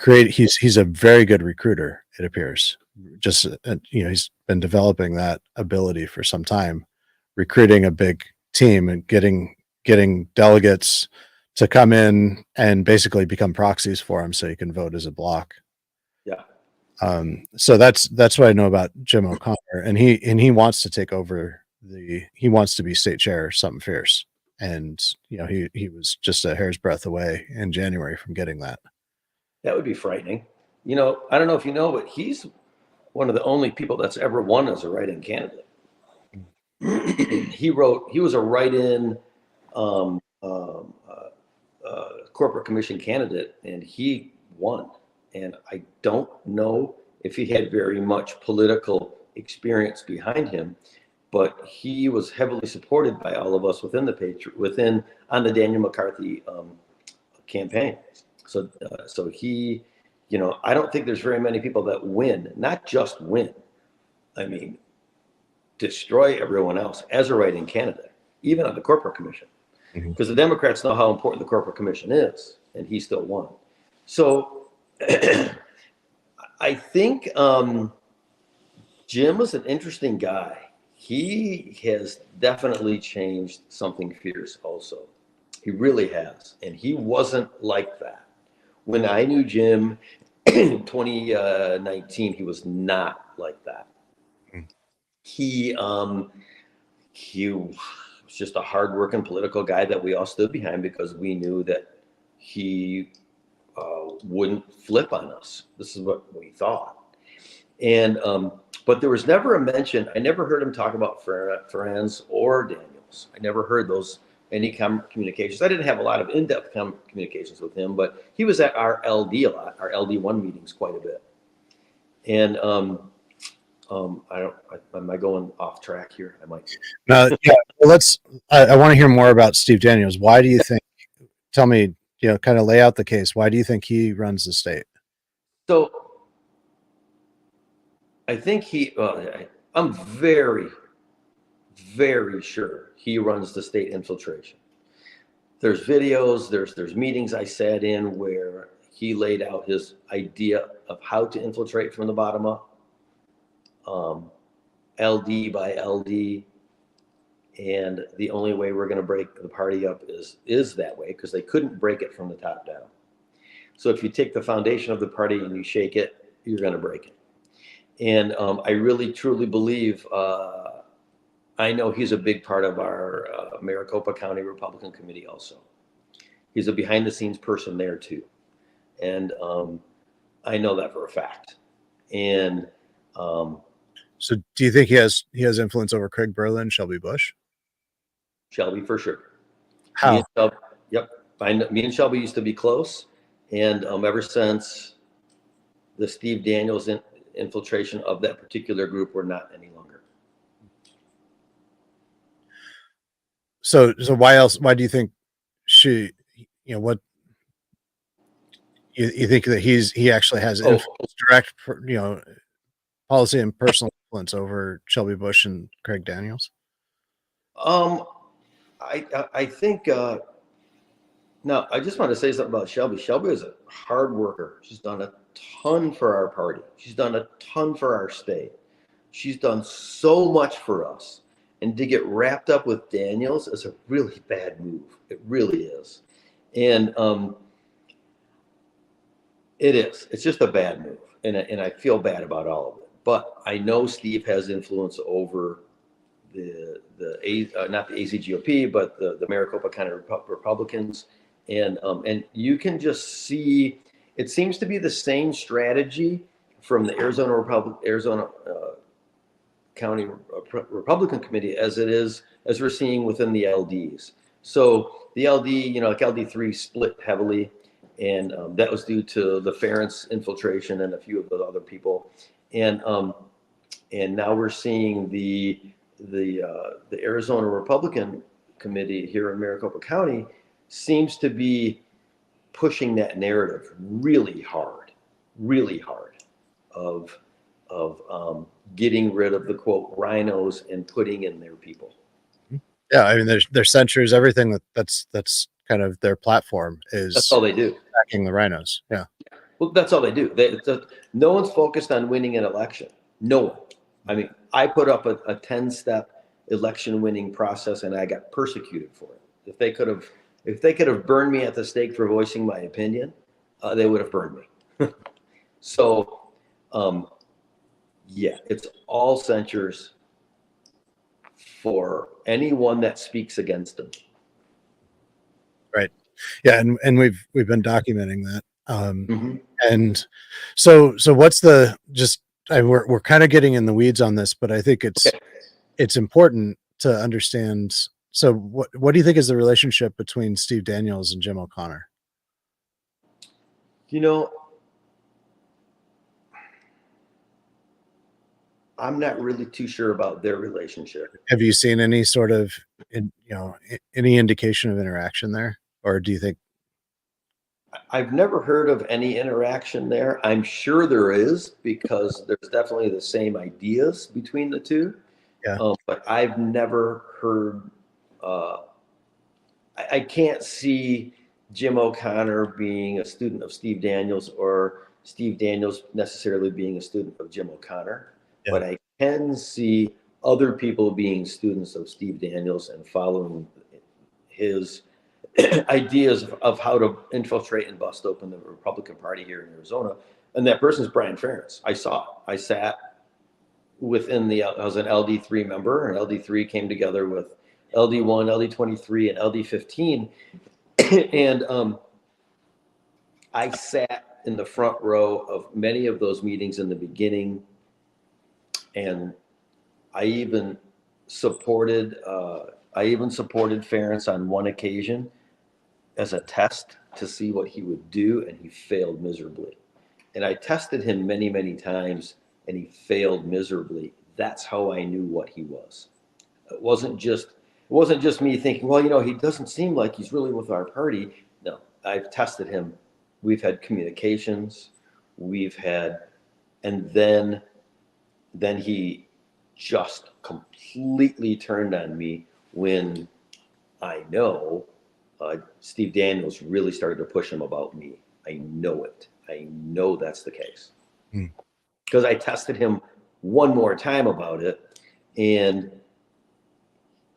he's a very good recruiter, it appears. Just he's been developing that ability for some time, recruiting a big team and getting delegates to come in and basically become proxies for him so he can vote as a bloc. Yeah. So that's what I know about Jim O'Connor, and he wants to take over he wants to be state chair or something fierce. And he was just a hair's breadth away in January from getting that. That would be frightening. I don't know if you know, but he's one of the only people that's ever won as a write-in candidate. He was a write-in corporate commission candidate, and he won. And I don't know if he had very much political experience behind him, but he was heavily supported by all of us within on the Daniel McCarthy campaign. So he, I don't think there's very many people that win, not just win. I mean, destroy everyone else as a write-in candidate, even on the corporate commission, because the Democrats know how important the corporate commission is, and he still won. So I think Jim was an interesting guy. He has definitely changed something fierce also. He really has. And he wasn't like that. When I knew Jim in 2019, he was not like that. He was just a hardworking political guy that we all stood behind because we knew that he wouldn't flip on us. This is what we thought. And but there was never a mention. I never heard him talk about Franz or Daniels. I never heard those any communications. I didn't have a lot of in-depth communications with him, but he was at our LD a lot, our LD1 meetings quite a bit. And am I going off track here? I might. No, yeah. Well, I want to hear more about Steve Daniels. Why do you think? Tell me, kind of lay out the case. Why do you think he runs the state? So I think I'm very, very sure he runs the state infiltration. There's videos, there's meetings I sat in where he laid out his idea of how to infiltrate from the bottom up, LD by LD. And the only way we're going to break the party up is that way, because they couldn't break it from the top down. So if you take the foundation of the party and you shake it, you're going to break it. And I really, truly believe, I know he's a big part of our Maricopa County Republican Committee also. He's a behind the scenes person there too. And I know that for a fact. And so do you think he has influence over Craig Berlin, Shelby Bush? Shelby for sure. How? Yep. Me and Shelby used to be close. And ever since the Steve Daniels infiltration of that particular group, we're not any longer. So why else? Why do you think she? What you think that he actually has influence, direct, policy and personal influence over Shelby Bush and Craig Daniels? I think. No, I just want to say something about Shelby. Shelby is a hard worker. She's done a ton for our party. She's done a ton for our state. She's done so much for us. And to get wrapped up with Daniels is a really bad move. It really is. And it is. It's just a bad move. And I feel bad about all of it. But I know Steve has influence over not the AZGOP, but the Maricopa County Republicans. And you can just see, it seems to be the same strategy from the Arizona County Republican Committee as we're seeing within the LDs. So the LD, like LD3 split heavily, and that was due to the Ferentz infiltration and a few of the other people. And now we're seeing the Arizona Republican Committee here in Maricopa County seems to be pushing that narrative really hard of getting rid of the quote rhinos and putting in their people. Yeah, I mean, their censures, everything that's kind of their platform is. That's all they do. Attacking the rhinos. Yeah. Well, that's all they do. No one's focused on winning an election. No one. I mean, I put up a 10-step election winning process, and I got persecuted for it. If they could have burned me at the stake for voicing my opinion, they would have burned me. So, yeah, it's all censures for anyone that speaks against them. Right. Yeah, and we've been documenting that. And so what's the we're kind of getting in the weeds on this, but I think it's important to understand. So what do you think is the relationship between Steve Daniels and Jim O'Connor? I'm not really too sure about their relationship. Have you seen any sort of, any indication of interaction there? Or do you think? I've never heard of any interaction there. I'm sure there is, because there's definitely the same ideas between the two. Yeah. But I've never heard, I can't see Jim O'Connor being a student of Steve Daniels or Steve Daniels necessarily being a student of Jim O'Connor. Yeah. But I can see other people being students of Steve Daniels and following his ideas of how to infiltrate and bust open the Republican Party here in Arizona. And that person is Brian Ferentz. I sat within I was an LD3 member, and LD3 came together with LD1, LD23, and LD15. And I sat in the front row of many of those meetings in the beginning, and I even supported Ference on one occasion as a test to see what he would do, and he failed miserably. And I tested him many, many times, and he failed miserably. That's how I knew what he was. It wasn't just me thinking, well, he doesn't seem like he's really with our party. No, I've tested him. We've had communications. And then he just completely turned on me when I know Steve Daniels really started to push him about me. I know it. I know that's the case. Because I tested him one more time about it, and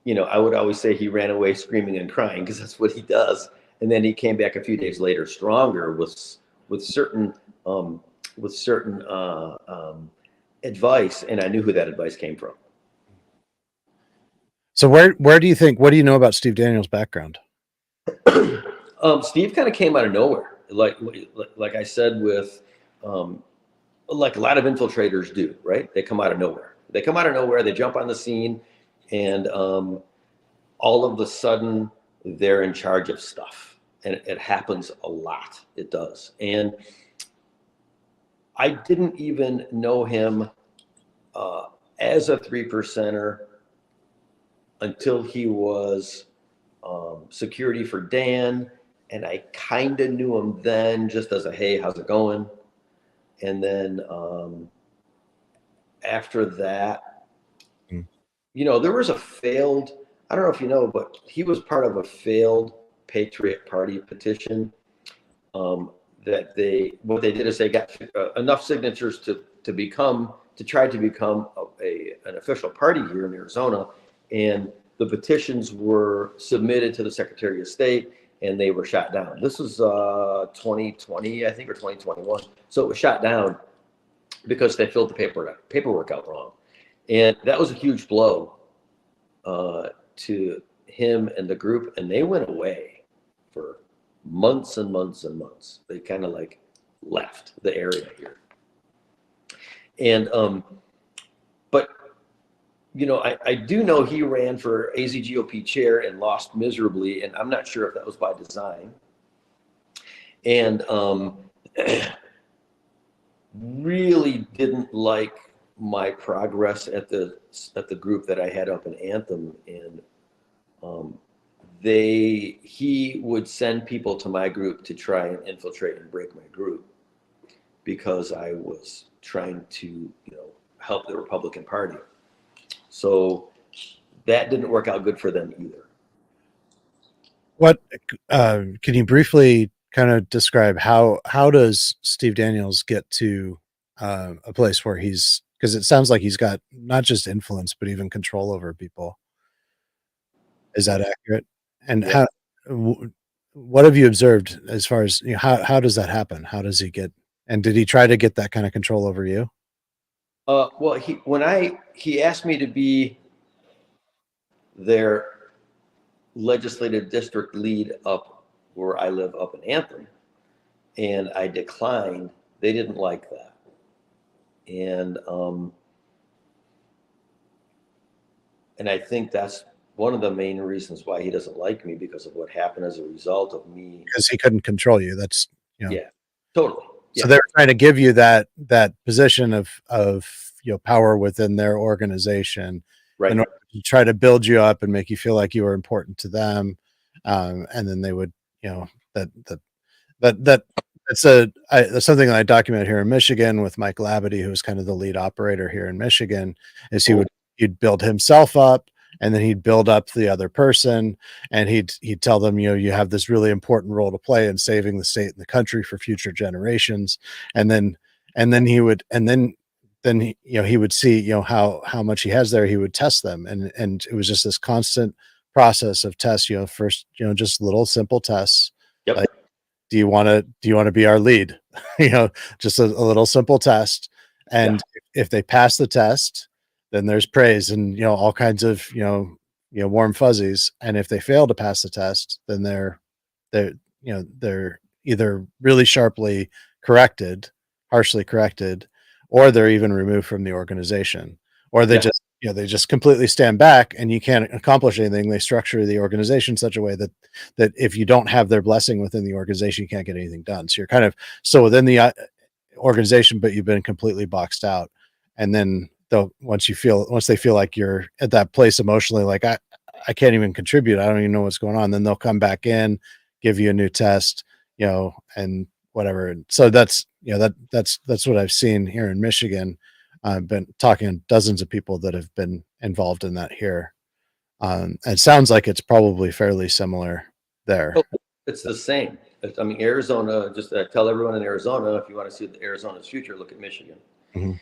I would always say he ran away screaming and crying, because that's what he does. And then he came back a few days later stronger with certain advice, and I knew who that advice came from. So what do you know about Steve Daniels' background? Steve kind of came out of nowhere, like I said, with like a lot of infiltrators do, right? They come out of nowhere. They jump on the scene, and all of a sudden they're in charge of stuff, and it happens a lot. It does. And I didn't even know him as a 3%er until he was security for Dan, and I kind of knew him then just as a, hey, how's it going? And then after that, there was a failed, I don't know if you know, but he was part of a failed Patriot Party petition that what they did is they got enough signatures to try to become an official party here in Arizona. And the petitions were submitted to the Secretary of State, and they were shot down. This was 2020, I think, or 2021. So it was shot down because they filled the paperwork out wrong. And that was a huge blow to him and the group, and they went away for months and months and months. They kind of like left the area here. And but I do know he ran for AZGOP chair and lost miserably, and I'm not sure if that was by design. And really didn't like my progress at the group that I had up in Anthem, and he would send people to my group to try and infiltrate and break my group, because I was trying to help the Republican Party. So that didn't work out good for them either. What can you briefly kind of describe how does Steve Daniels get to a place where because it sounds like he's got not just influence but even control over people? Is that accurate? And Yeah. what have you observed as far as how does that happen? How does he get, and did he try to get that kind of control over you? Well, he asked me to be their legislative district lead up where I live up in Anthem, and I declined. They didn't like that. And I think that's one of the main reasons why he doesn't like me, because of what happened as a result of me. Because he couldn't control you. That's Yeah, totally. Yeah. So they're trying to give you that position of power within their organization, right, in order to try to build you up and make you feel like you were important to them, and then they would that's something that I documented here in Michigan with Mike Labadie, who's kind of the lead operator here in Michigan. Is he'd build himself up, and then he'd build up the other person, and he'd tell them, you have this really important role to play in saving the state and the country for future generations. And then he would see, how much he has there. He would test them. And it was just this constant process of tests, first, just little simple tests. Yep. Like, do you want to be our lead? Just a little simple test. And if they pass the test, then there's praise and, all kinds of, warm fuzzies. And if they fail to pass the test, then they're either really sharply corrected, harshly corrected, or they're even removed from the organization, or they just, they just completely stand back and you can't accomplish anything. They structure the organization in such a way that if you don't have their blessing within the organization, you can't get anything done. So you're kind of still within the organization, but you've been completely boxed out. And then once they feel like you're at that place emotionally, like I can't even contribute, I don't even know what's going on, then they'll come back in, give you a new test, and whatever. And so that's what I've seen here in Michigan. I've been talking to dozens of people that have been involved in that here. It sounds like it's probably fairly similar there. Oh, it's the same. I mean, Arizona, just tell everyone in Arizona, if you want to see Arizona's future, look at Michigan. Mm-hmm.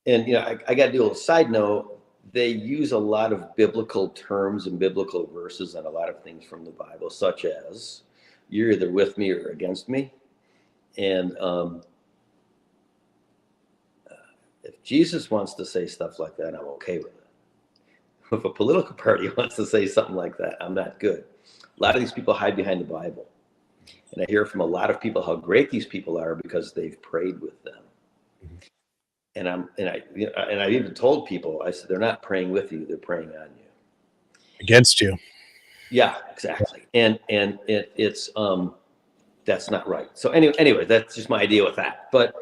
And, I got to do a little side note. They use a lot of biblical terms and biblical verses and a lot of things from the Bible, such as you're either with me or against me. And if Jesus wants to say stuff like that, I'm okay with it. If a political party wants to say something like that, I'm not good. A lot of these people hide behind the Bible. And I hear from a lot of people how great these people are because they've prayed with them. And I even told people, I said, they're not praying with you, they're praying on you. Against you. Yeah, exactly. And it's that's not right. So anyway, that's just my idea with that. But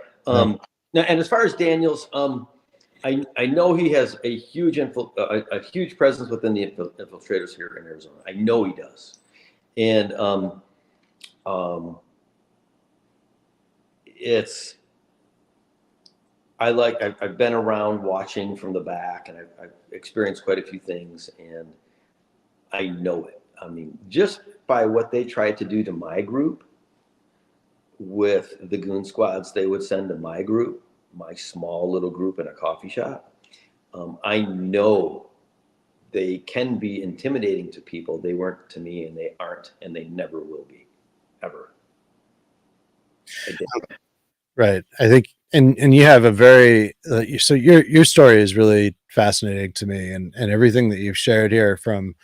now, and as far as Daniels, I know he has a huge presence within the infiltrators here in Arizona. I know he does. And I've been around watching from the back, and I've experienced quite a few things, and I know it. I mean, just by what they tried to do to my group with the goon squads they would send to my group, my small little group in a coffee shop, I know they can be intimidating to people. They weren't to me, and they aren't, and they never will be, ever. Right. I think, and you have a very, so your story is really fascinating to me, and everything that you've shared here from,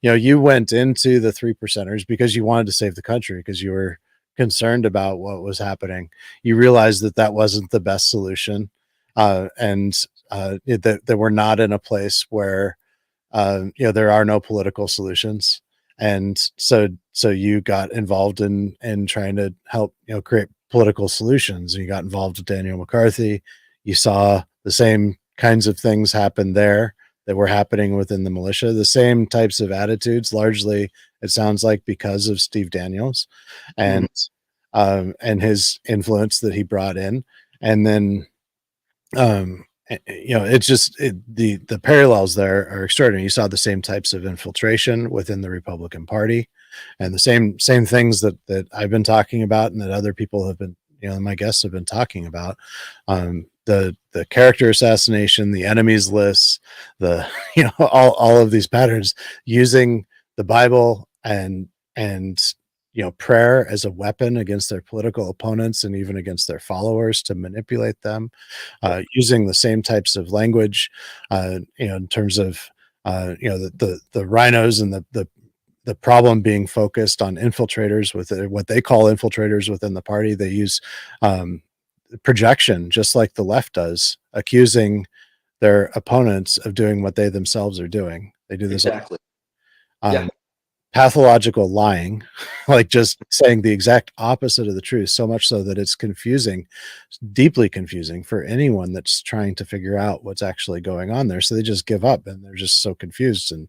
you went into the 3%ers because you wanted to save the country, because you were concerned about what was happening. You realized that wasn't the best solution. And that we're not in a place where, there are no political solutions. And so you got involved in trying to help, create political solutions. And you got involved with Daniel McCarthy. You saw the same kinds of things happen there that were happening within the militia, the same types of attitudes, largely, it sounds like, because of Steve Daniels and his influence that he brought in. And then, it's just the parallels there are extraordinary. You saw the same types of infiltration within the Republican Party, and the same things that I've been talking about, and that other people have been, my guests have been talking about. The character assassination, the enemies lists, the all of these patterns, using the Bible and prayer as a weapon against their political opponents and even against their followers to manipulate them, using the same types of language, in terms of, the rhinos and the problem being focused on infiltrators with what they call infiltrators within the party. They use projection, just like the left does, accusing their opponents of doing what they themselves are doing. They do this exactly. Yeah. Pathological lying, like just saying the exact opposite of the truth, so much so that it's confusing, deeply confusing for anyone that's trying to figure out what's actually going on there. So they just give up, and they're just so confused, and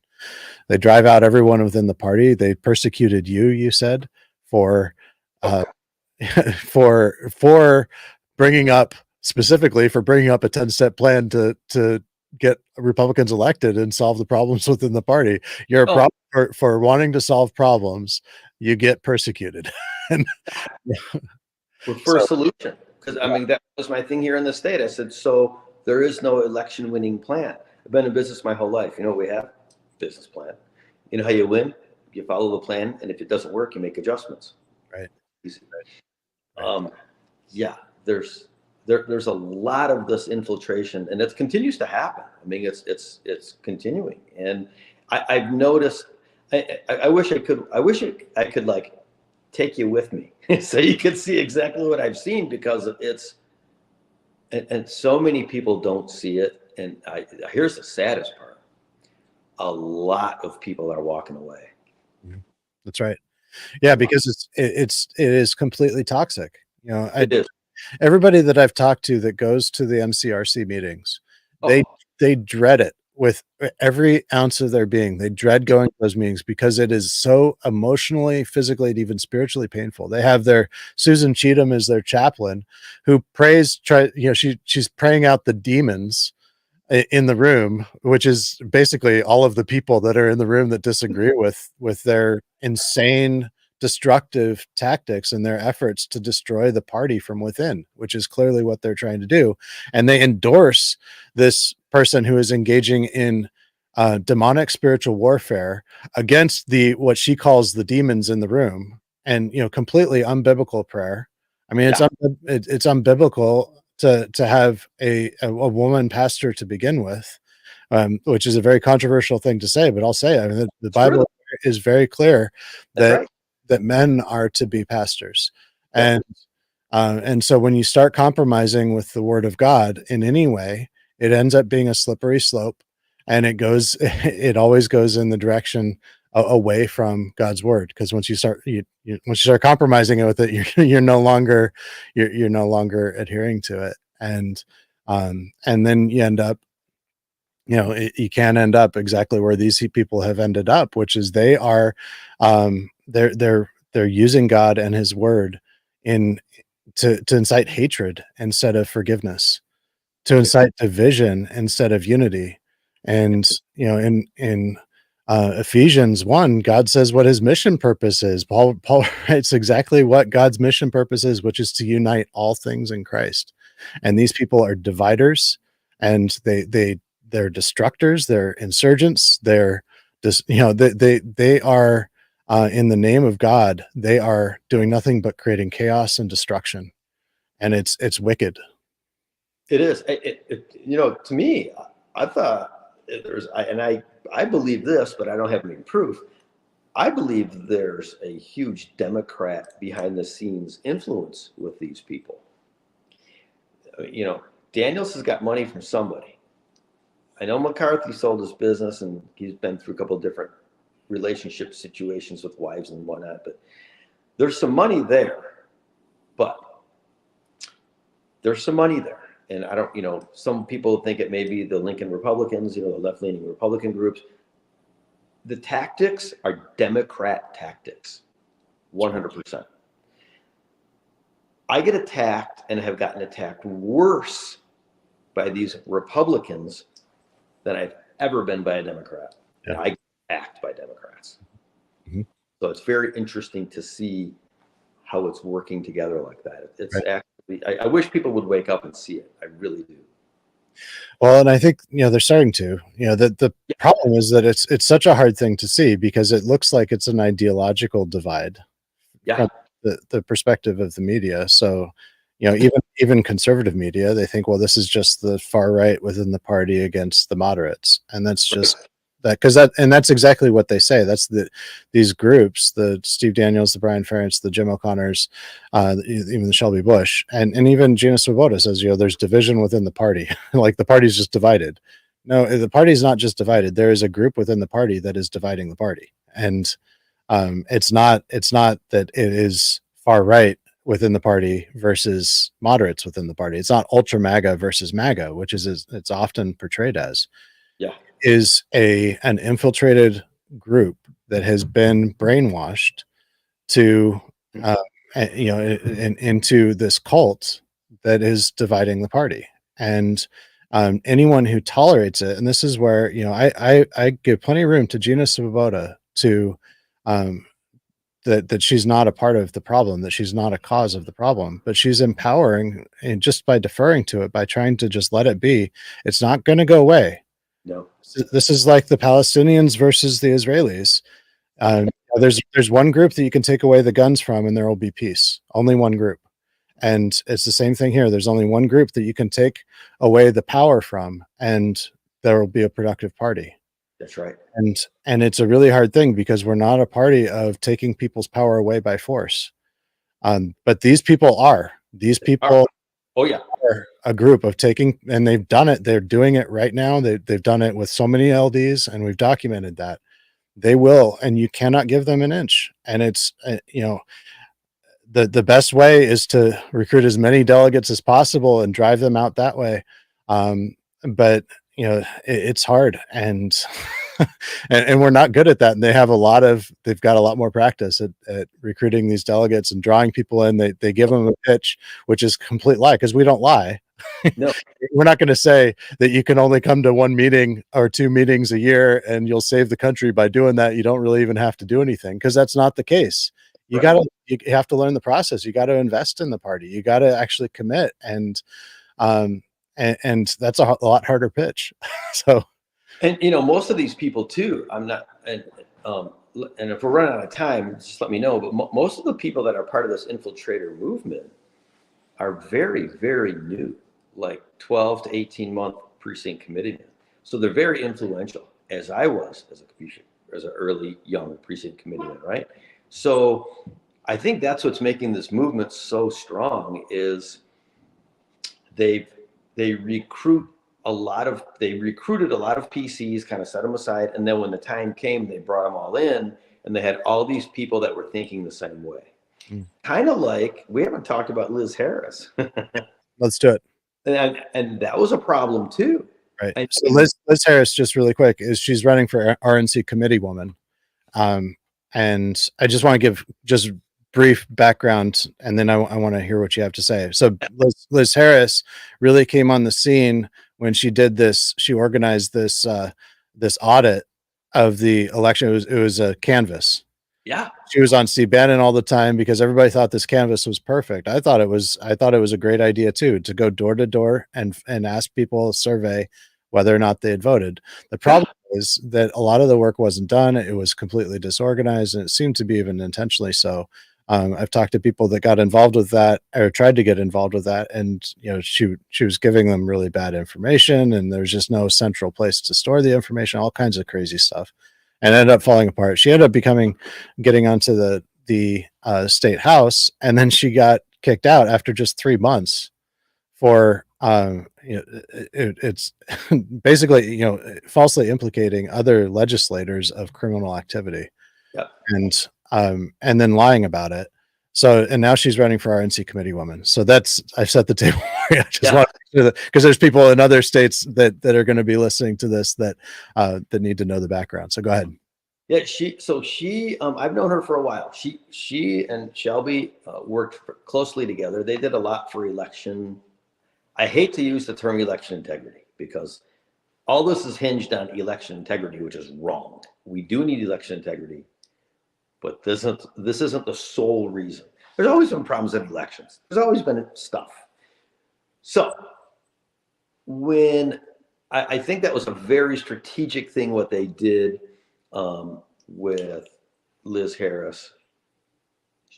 they drive out everyone within the party. They persecuted you said, for for bringing up, specifically for bringing up a 10-step plan to get Republicans elected and solve the problems within the party. You're a problem for wanting to solve problems. You get persecuted. And for a solution, because I mean, that was my thing here in the state. I said, so there is no election winning plan. I've been in business my whole life. You know what we have? Business plan. You know how you win? You follow the plan, and if it doesn't work, you make adjustments. Right. Easy. Yeah, there's a lot of this infiltration, and it continues to happen. I mean, it's continuing, and I've noticed. I wish I could like take you with me so you can see exactly what I've seen, because it's, and so many people don't see it. And here's the saddest part. A lot of people are walking away. That's right. Yeah, because it is completely toxic. You know, It is. everybody that I've talked to that goes to the MCRC meetings, they Oh, they dread it with every ounce of their being. They dread going to those meetings because it is so emotionally, physically, and even spiritually painful. They have their Susan Cheatham as their chaplain, who prays. She's praying out the demons in the room, which is basically all of the people that are in the room that disagree with their insane destructive tactics and their efforts to destroy the party from within, which is clearly what they're trying to do. And they endorse this person who is engaging in demonic spiritual warfare against the what she calls the demons in the room, and completely unbiblical prayer. I mean, yeah, it's unbiblical to have a woman pastor to begin with, which is a very controversial thing to say, but I'll say it. I mean, the Bible is very clear that's that right. that men are to be pastors, Yeah, and so when you start compromising with the Word of God in any way, it ends up being a slippery slope, and it always goes in the direction away from God's Word, because once you start compromising it with it, you're no longer you're no longer adhering to it, and then you end up, you can end up exactly where these people have ended up, which is they are they're using God and His Word in to incite hatred instead of forgiveness, to incite division instead of unity. And in Ephesians 1, God says what His mission purpose is. Paul writes exactly what God's mission purpose is, which is to unite all things in Christ. And these people are dividers, and they're destructors, they're insurgents, they're just, they are, in the name of God, they are doing nothing but creating chaos and destruction, and it's wicked. it is. To me, I thought I believe this, but I don't have any proof. I believe there's a huge Democrat behind the scenes influence with these people. Daniels has got money from somebody. I know McCarthy sold his business, and he's been through a couple of different relationship situations with wives and whatnot, but there's some money there. But there's some money there. And I don't, some people think it may be the Lincoln Republicans, the left-leaning Republican groups. The tactics are Democrat tactics, 100%. I get attacked and have gotten attacked worse by these Republicans than I've ever been by a Democrat. Yeah. I get attacked by Democrats. Mm-hmm. So it's very interesting to see how it's working together like that. It's Right. actually, I wish people would wake up and see it. I really do. Well, and I think they're starting to. The problem is that it's such a hard thing to see, because it looks like it's an ideological divide Yeah. from the perspective of the media. So, even conservative media, they think, well, this is just the far right within the party against the moderates, and that's just that's exactly what they say. That's these groups, the Steve Daniels, the Brian Ferentz, the Jim O'Connors, even the Shelby Bush, and even Gina Swoboda says, there's division within the party. Like the party's just divided. No, the party's not just divided. There is a group within the party that is dividing the party, and it's not that it is far right within the party versus moderates within the party. It's not ultra MAGA versus MAGA, which is it's often portrayed as. Yeah. Is an infiltrated group that has been brainwashed to into this cult that is dividing the party. And anyone who tolerates it, and this is where I give plenty of room to Gina Swoboda to that she's not a part of the problem, that she's not a cause of the problem, but she's empowering, and just by deferring to it, by trying to just let it be, it's not going to go away. No. This is like the Palestinians versus the Israelis. There's one group that you can take away the guns from, and there will be peace. Only one group. And it's the same thing here. There's only one group that you can take away the power from, and there will be a productive party. That's right. And it's a really hard thing because we're not a party of taking people's power away by force. But these people are. These people Oh yeah. are a group of taking, and they've done it. They're doing it right now. They've done it with so many LDs, and we've documented that. They will, and you cannot give them an inch. And it's, the best way is to recruit as many delegates as possible and drive them out that way. But it's hard, and and we're not good at that. And they've got a lot more practice at recruiting these delegates and drawing people in. They give them a pitch, which is complete lie, because we don't lie. No. We're not going to say that you can only come to one meeting or two meetings a year and you'll save the country by doing that. You don't really even have to do anything, because that's not the case. You have to learn the process. You got to invest in the party. You got to actually commit. And that's a lot harder pitch. So, and most of these people too, I'm not, and if we're running out of time, just let me know. But most of the people that are part of this infiltrator movement are very, very new, like 12 to 18-month precinct committeemen. So they're very influential, as I was as an early young precinct committeeman, right? So I think that's what's making this movement so strong is they recruited a lot of PCs, kind of set them aside, and then when the time came, they brought them all in, and they had all these people that were thinking the same way. Kind of like, we haven't talked about Liz Harris. Let's do it. And that was a problem too. Right. So Liz Harris, just really quick, she's running for RNC committee woman. And I just want to give just brief background, and then I want to hear what you have to say. So Liz Harris really came on the scene when she did this. She organized this audit of the election. It was a canvas. Yeah. She was on Steve Bannon all the time because everybody thought this canvas was perfect. I thought it was a great idea too, to go door to door and ask people, survey whether or not they had voted. The problem is that a lot of the work wasn't done. It was completely disorganized, and it seemed to be even intentionally so. I've talked to people that got involved with that, or tried to get involved with that, and she was giving them really bad information, and there's just no central place to store the information, all kinds of crazy stuff, and ended up falling apart. She ended up getting onto the state house, and then she got kicked out after just 3 months for it's basically falsely implicating other legislators of criminal activity. Yep. And then lying about it. So, and now she's running for RNC committee woman. So I've set the table. I just want to, because there's people in other states that are going to be listening to this that need to know the background. So go ahead. Yeah, I've known her for a while. She and Shelby worked closely together. They did a lot for election. I hate to use the term election integrity, because all this is hinged on election integrity, which is wrong. We do need election integrity, but this isn't the sole reason. There's always been problems in elections. There's always been stuff. So when I think that was a very strategic thing what they did with Liz Harris.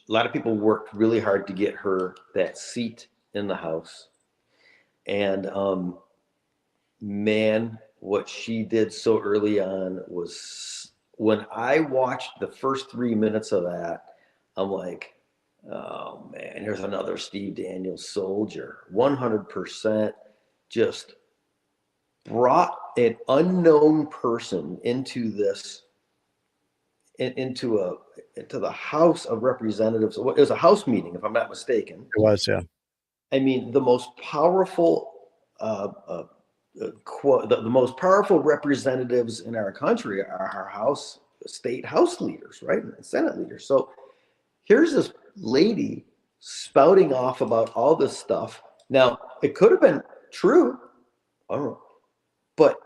A lot of people worked really hard to get her that seat in the House. And man, what she did so early on was, when I watched the first 3 minutes of that, I'm like, oh man, here's another Steve Daniels soldier. 100% just brought an unknown person into this, into the House of Representatives. It was a House meeting, if I'm not mistaken. It was, yeah. I mean, the most powerful, the most powerful representatives in our country are our state House leaders, right, and Senate leaders. So here's this lady spouting off about all this stuff. Now, it could have been true, I don't know, but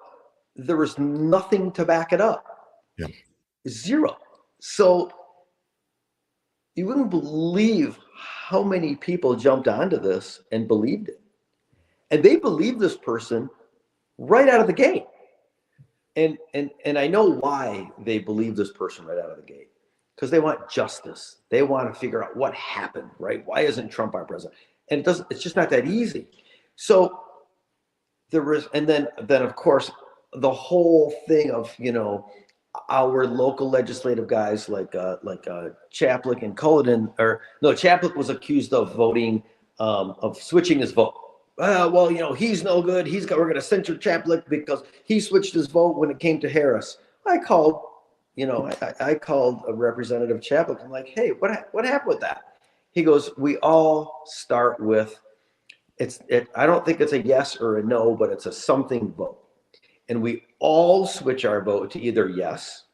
there was nothing to back it up. Yeah. Zero. So you wouldn't believe how many people jumped onto this and believed it. And they believed this person right out of the gate. And I know why they believe this person right out of the gate. Because they want justice. They want to figure out what happened, right? Why isn't Trump our president? And it's just not that easy. So there was, and then of course, the whole thing of, our local legislative guys like Chaplik and Culloden, or no, Chaplik was accused of voting, of switching his vote. Well, he's no good. We're going to censure Chaplik because he switched his vote when it came to Harris. I called a Representative Chaplik. I'm like, hey, what happened with that? He goes, we all start with, I don't think it's a yes or a no, but it's a something vote. And we all switch our vote to either yes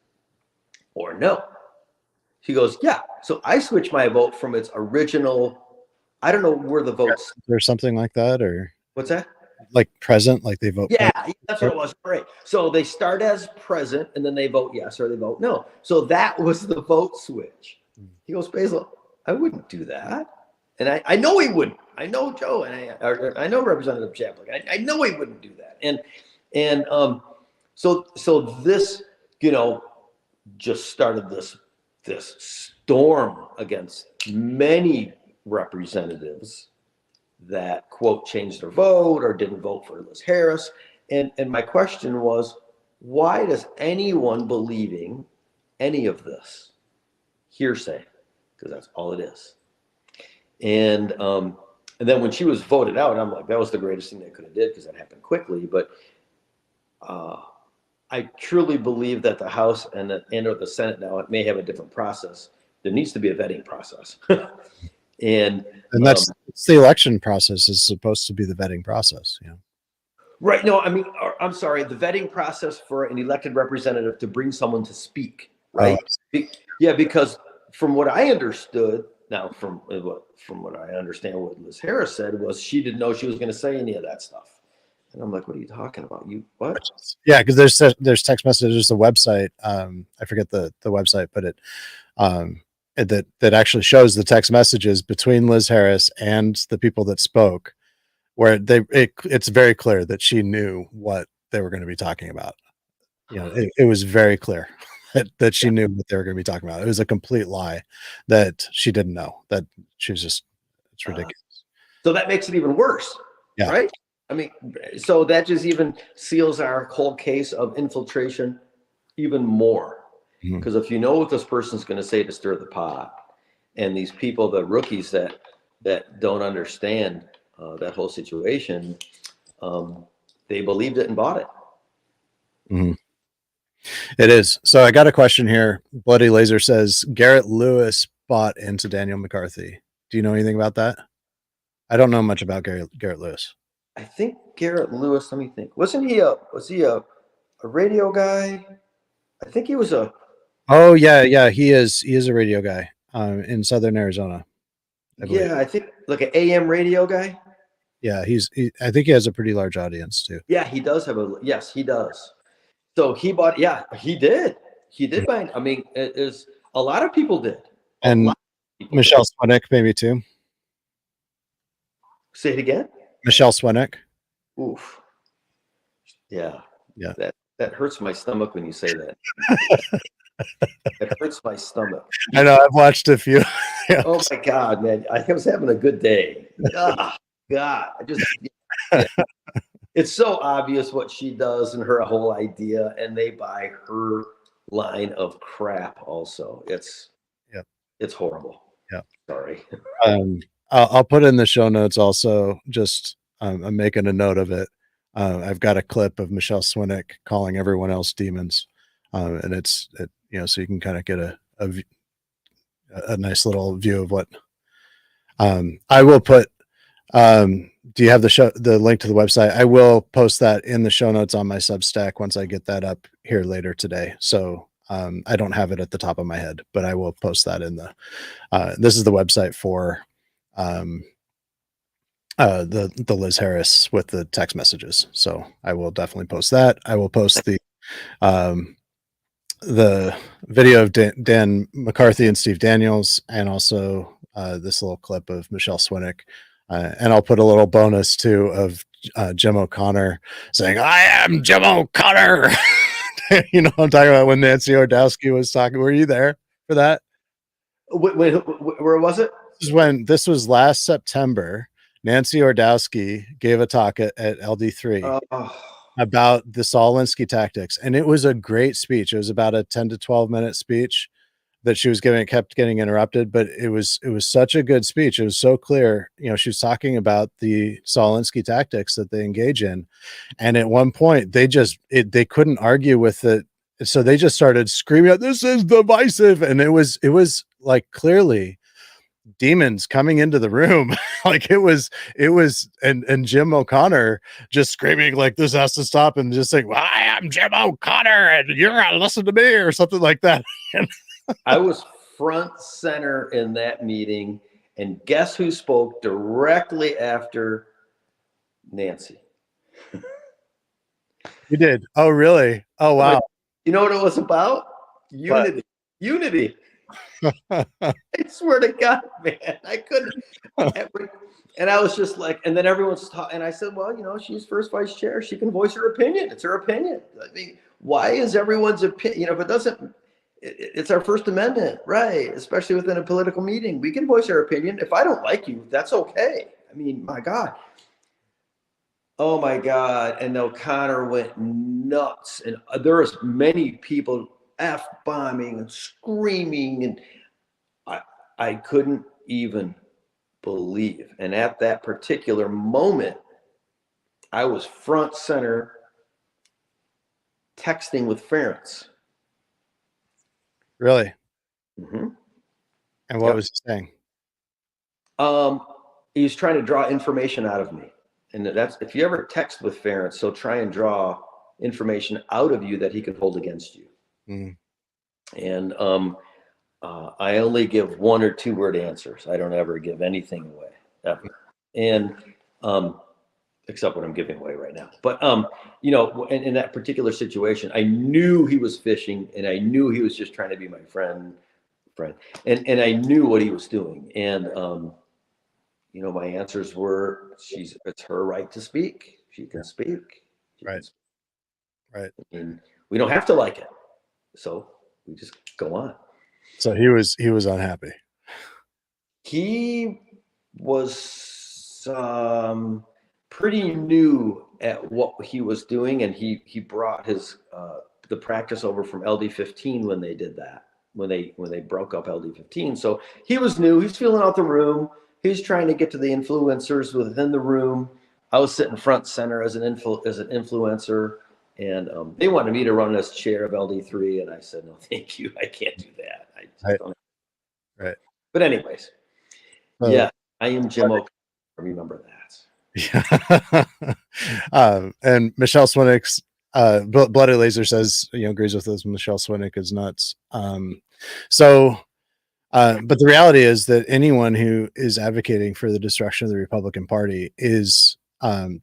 or no. He goes, yeah. So I switched my vote from its original, I don't know where the votes. Or something like that, or what's that? Like present, like they vote. Yeah, that's what it was. All right. So they start as present and then they vote yes or they vote no. So that was the vote switch. He goes, Basil, I wouldn't do that. And I know he wouldn't. I know Joe, and I know Representative Chaplik. I know he wouldn't do that. And so this, just started this storm against many representatives that, quote, changed their vote or didn't vote for Liz Harris. And my question was, why does anyone believing any of this hearsay? Because that's all it is. And then when she was voted out, I'm like, that was the greatest thing they could have did, because that happened quickly. But I truly believe that the House and or the Senate, now it may have a different process. There needs to be a vetting process. and that's the election process is supposed to be the vetting process. Right. No, I mean, I'm sorry. The vetting process for an elected representative to bring someone to speak. Right. Yeah, because from what I understood, now from what I understand, what Liz Harris said was she didn't know she was going to say any of that stuff. And I'm like, what are you talking about? You what? Yeah, because there's text messages, the website. I forget the website, but that actually shows the text messages between Liz Harris and the people that spoke, where it's very clear that she knew what they were going to be talking about. It was very clear that she knew what they were going to be talking about. It was a complete lie that she didn't know, that she was just, it's ridiculous. So that makes it even worse. Yeah. Right. I mean, so that just even seals our whole case of infiltration even more. Because if you know what this person's going to say to stir the pot, and these people, the rookies that don't understand that whole situation, they believed it and bought it. Mm-hmm. It is. So I got a question here. Bloody Laser says Garrett Lewis bought into Daniel McCarthy. Do you know anything about that? I don't know much about Garrett Lewis. I think Garrett Lewis, let me think. Was he a radio guy? I think he was a. Oh yeah. He is a radio guy in Southern Arizona. I think like an AM radio guy. Yeah, I think he has a pretty large audience too. Yeah, he does have yes, he does. So he bought, he did buy. I mean, it is a lot of people did. And Michelle Swinick maybe too. Say it again. Michelle Swinick. Oof. Yeah. Yeah. That hurts my stomach when you say that. It hurts my stomach. I know. I've watched a few. Oh my God, man! I was having a good day. Oh, God, it's so obvious what she does and her whole idea, and they buy her line of crap. Also, it's horrible. Yeah. Sorry. I'll put in the show notes also. Just I'm making a note of it. I've got a clip of Michelle Swinick calling everyone else demons, and it's so you can kind of get a nice little view of what. I will put. Do you have the link to the website? I will post that in the show notes on my Substack once I get that up here later today. So I don't have it at the top of my head, but I will post that in the. This is the website for the Liz Harris with the text messages. So I will definitely post that. I will post the video of Dan McCarthy and Steve Daniels, and also this little clip of Michelle Swinick. And I'll put a little bonus too of Jim O'Connor saying, "I am Jim O'Connor." You know what I'm talking about, when Nancy Ordowski was talking. Were you there for that? Wait, where was it? This was last September. Nancy Ordowski gave a talk at LD3. about the Saul Alinsky tactics. And it was a great speech. It was about a 10 to 12-minute speech that she was giving. It kept getting interrupted, but it was such a good speech. It was so clear. You know, she was talking about the Saul Alinsky tactics that they engage in. And at one point they couldn't argue with it. So they just started screaming out, "This is divisive." And it was like clearly demons coming into the room. Like it was and Jim O'Connor just screaming like, "This has to stop," and just saying, "Well, I am Jim O'Connor and you're gonna listen to me," or something like that. I was front center in that meeting, and guess who spoke directly after Nancy? You did? Oh, really? Oh, wow. You know what it was about? Unity. What? Unity. I swear to God, man, I couldn't. And I was just like, and then everyone's talking, and I said, well, you know, she's first vice chair. She can voice her opinion. It's her opinion. I mean, why is everyone's opinion? You know, if it doesn't, it's our First Amendment, right? Especially within a political meeting, we can voice our opinion. If I don't like you, that's okay. I mean, my God. Oh my God. And O'Connor went nuts. And there was many people F-bombing and screaming. And I couldn't even believe. And at that particular moment, I was front center texting with Ferentz. Really? Mm-hmm. And what was he saying? He was trying to draw information out of me. And that's, if you ever text with Ferentz, he'll try and draw information out of you that he can hold against you. Mm. And I only give 1 or 2 word answers. I don't ever give anything away, ever. And except what I'm giving away right now. But you know, in that particular situation, I knew he was fishing, and I knew he was just trying to be my friend, and I knew what he was doing. And you know, my answers were, it's her right to speak. She can speak. Right. Right. And we don't have to like it, so we just go on. So he was unhappy. He was pretty new at what he was doing, and he brought his the practice over from LD15 when they did that, when they broke up LD15. So he was new. He's feeling out the room. He's trying to get to the influencers within the room. I was sitting front center as an influencer, and they wanted me to run as chair of LD3, and I said, no, thank you. I can't do that. I just don't. Right. But anyways, yeah, I am Jim O'Connor. Remember that. Yeah. And Michelle Swinnick's Bloody Laser says, you know, agrees with us. Michelle Swinnick is nuts. But the reality is that anyone who is advocating for the destruction of the Republican Party is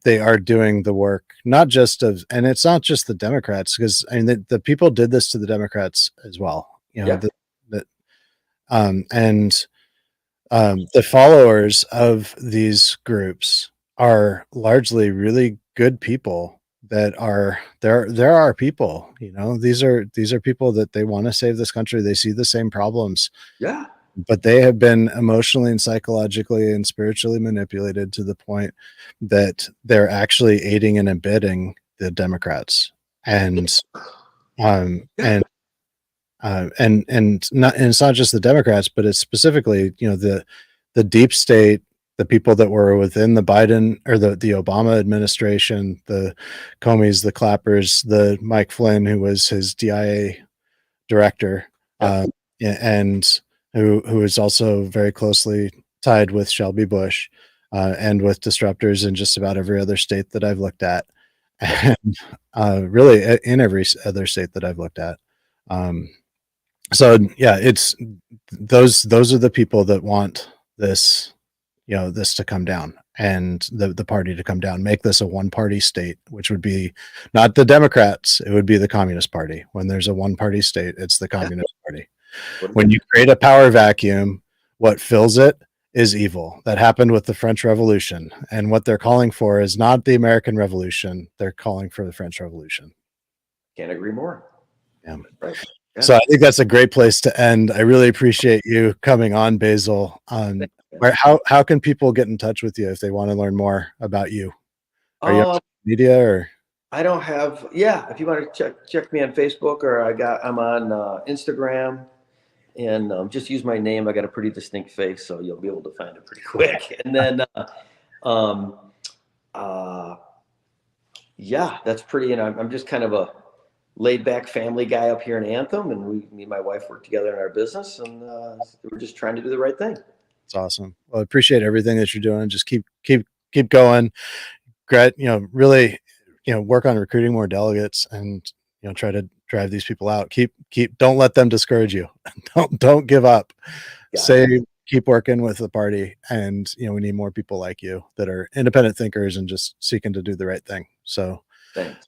they are doing the work, not just of, and it's not just the Democrats, because I mean the people did this to the Democrats as well. You know, the followers of these groups are largely really good people that are there are people, you know, these are people that they want to save this country. They see the same problems. Yeah. But they have been emotionally and psychologically and spiritually manipulated to the point that they're actually aiding and abetting the Democrats. And it's not just the Democrats, but it's specifically, you know, the deep state, the people that were within the Biden or the Obama administration, the Comeys, the Clappers, the Mike Flynn, who was his DIA director, and who is also very closely tied with Shelby Bush, and with disruptors in just about every other state that I've looked at, and really in every other state that I've looked at. So yeah, it's those are the people that want this, you know, this to come down, and the party to come down, make this a one-party state, which would be not the Democrats, it would be the Communist Party. When there's a one-party state, it's the Communist Party. When you create a power vacuum, what fills it is evil. That happened with the French Revolution, and what they're calling for is not the American Revolution, they're calling for the French Revolution. Can't agree more. Yeah. Right. Yeah. So I think that's a great place to end. I really appreciate you coming on, Basil. How can people get in touch with you if they want to learn more about you? Are you on media or? I don't have, yeah, if you want to check me on Facebook, or I'm on Instagram, and just use my name. I got a pretty distinct face, so you'll be able to find it pretty quick. And then, um, uh, yeah, that's pretty, and I'm just kind of a laid back family guy up here in Anthem, and me and my wife work together in our business, and we're just trying to do the right thing. It's awesome. Well, I appreciate everything that you're doing. Just keep going. Great, really, work on recruiting more delegates, and try to drive these people out. Don't let them discourage you. Don't give up. Keep working with the party, and we need more people like you that are independent thinkers and just seeking to do the right thing. So thanks.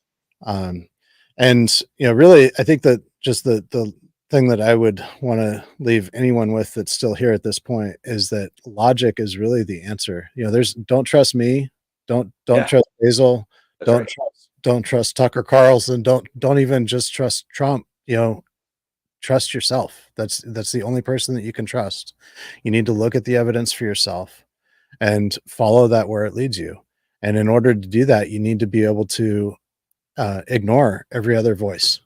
And really, I think that just the thing that I would want to leave anyone with that's still here at this point is that logic is really the answer. Don't trust me, don't trust Basil, don't trust Tucker Carlson, don't even just trust Trump. Trust yourself. That's the only person that you can trust. You need to look at the evidence for yourself and follow that where it leads you. And in order to do that, you need to be able to ignore every other voice.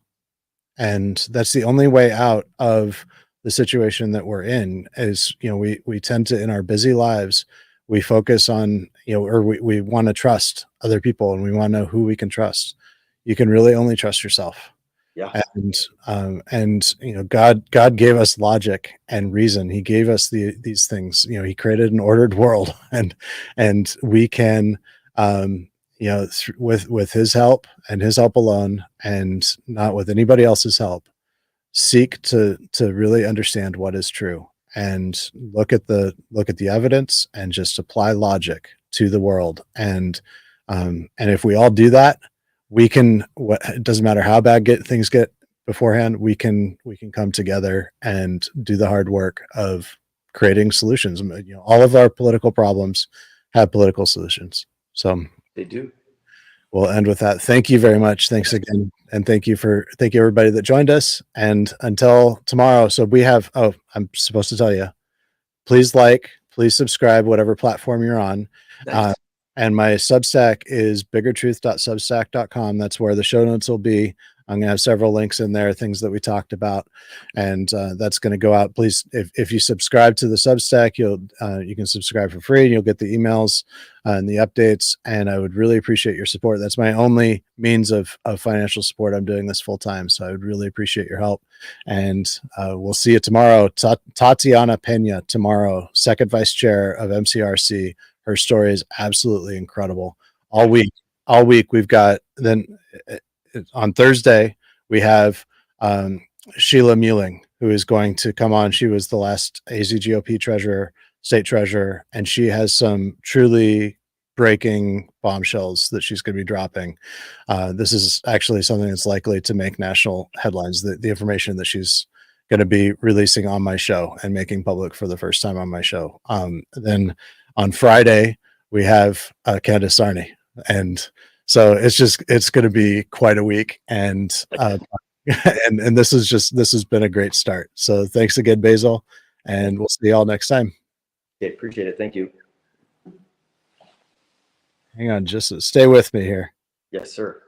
And that's the only way out of the situation that we're in. Is we tend to, in our busy lives, we focus on or we want to trust other people, and we want to know who we can trust. You can really only trust yourself. Yeah. And God gave us logic and reason. He gave us these things. He created an ordered world, and we can with his help and his help alone, and not with anybody else's help, seek to really understand what is true, and look at the evidence, and just apply logic to the world. And if we all do that, we can, it doesn't matter how bad things get beforehand, we can come together and do the hard work of creating solutions. All of our political problems have political solutions. So they do. We'll end with that. Thank you very much. Thanks again. And thank you everybody that joined us. And until tomorrow. So we have, I'm supposed to tell you, please subscribe, whatever platform you're on. And my Substack is biggertruth.substack.com. That's where the show notes will be. I'm going to have several links in there, things that we talked about, and that's going to go out. Please, if you subscribe to the Substack, you can subscribe for free, and you'll get the emails and the updates. And I would really appreciate your support. That's my only means of financial support. I'm doing this full time, so I would really appreciate your help. And we'll see you tomorrow. Tatiana Pena tomorrow, second vice chair of MCRC. Her story is absolutely incredible. All week we've got, then on Thursday we have Sheila Muehling, who is going to come on. She was the last AZGOP state treasurer, and she has some truly breaking bombshells that she's going to be dropping. This is actually something that's likely to make national headlines, the information that she's going to be releasing on my show and making public for the first time on my show. Then on Friday, we have Candace Sarney. And so it's going to be quite a week. And and this has been a great start. So thanks again, Basil. And we'll see you all next time. Okay, appreciate it. Thank you. Hang on, just stay with me here. Yes, sir.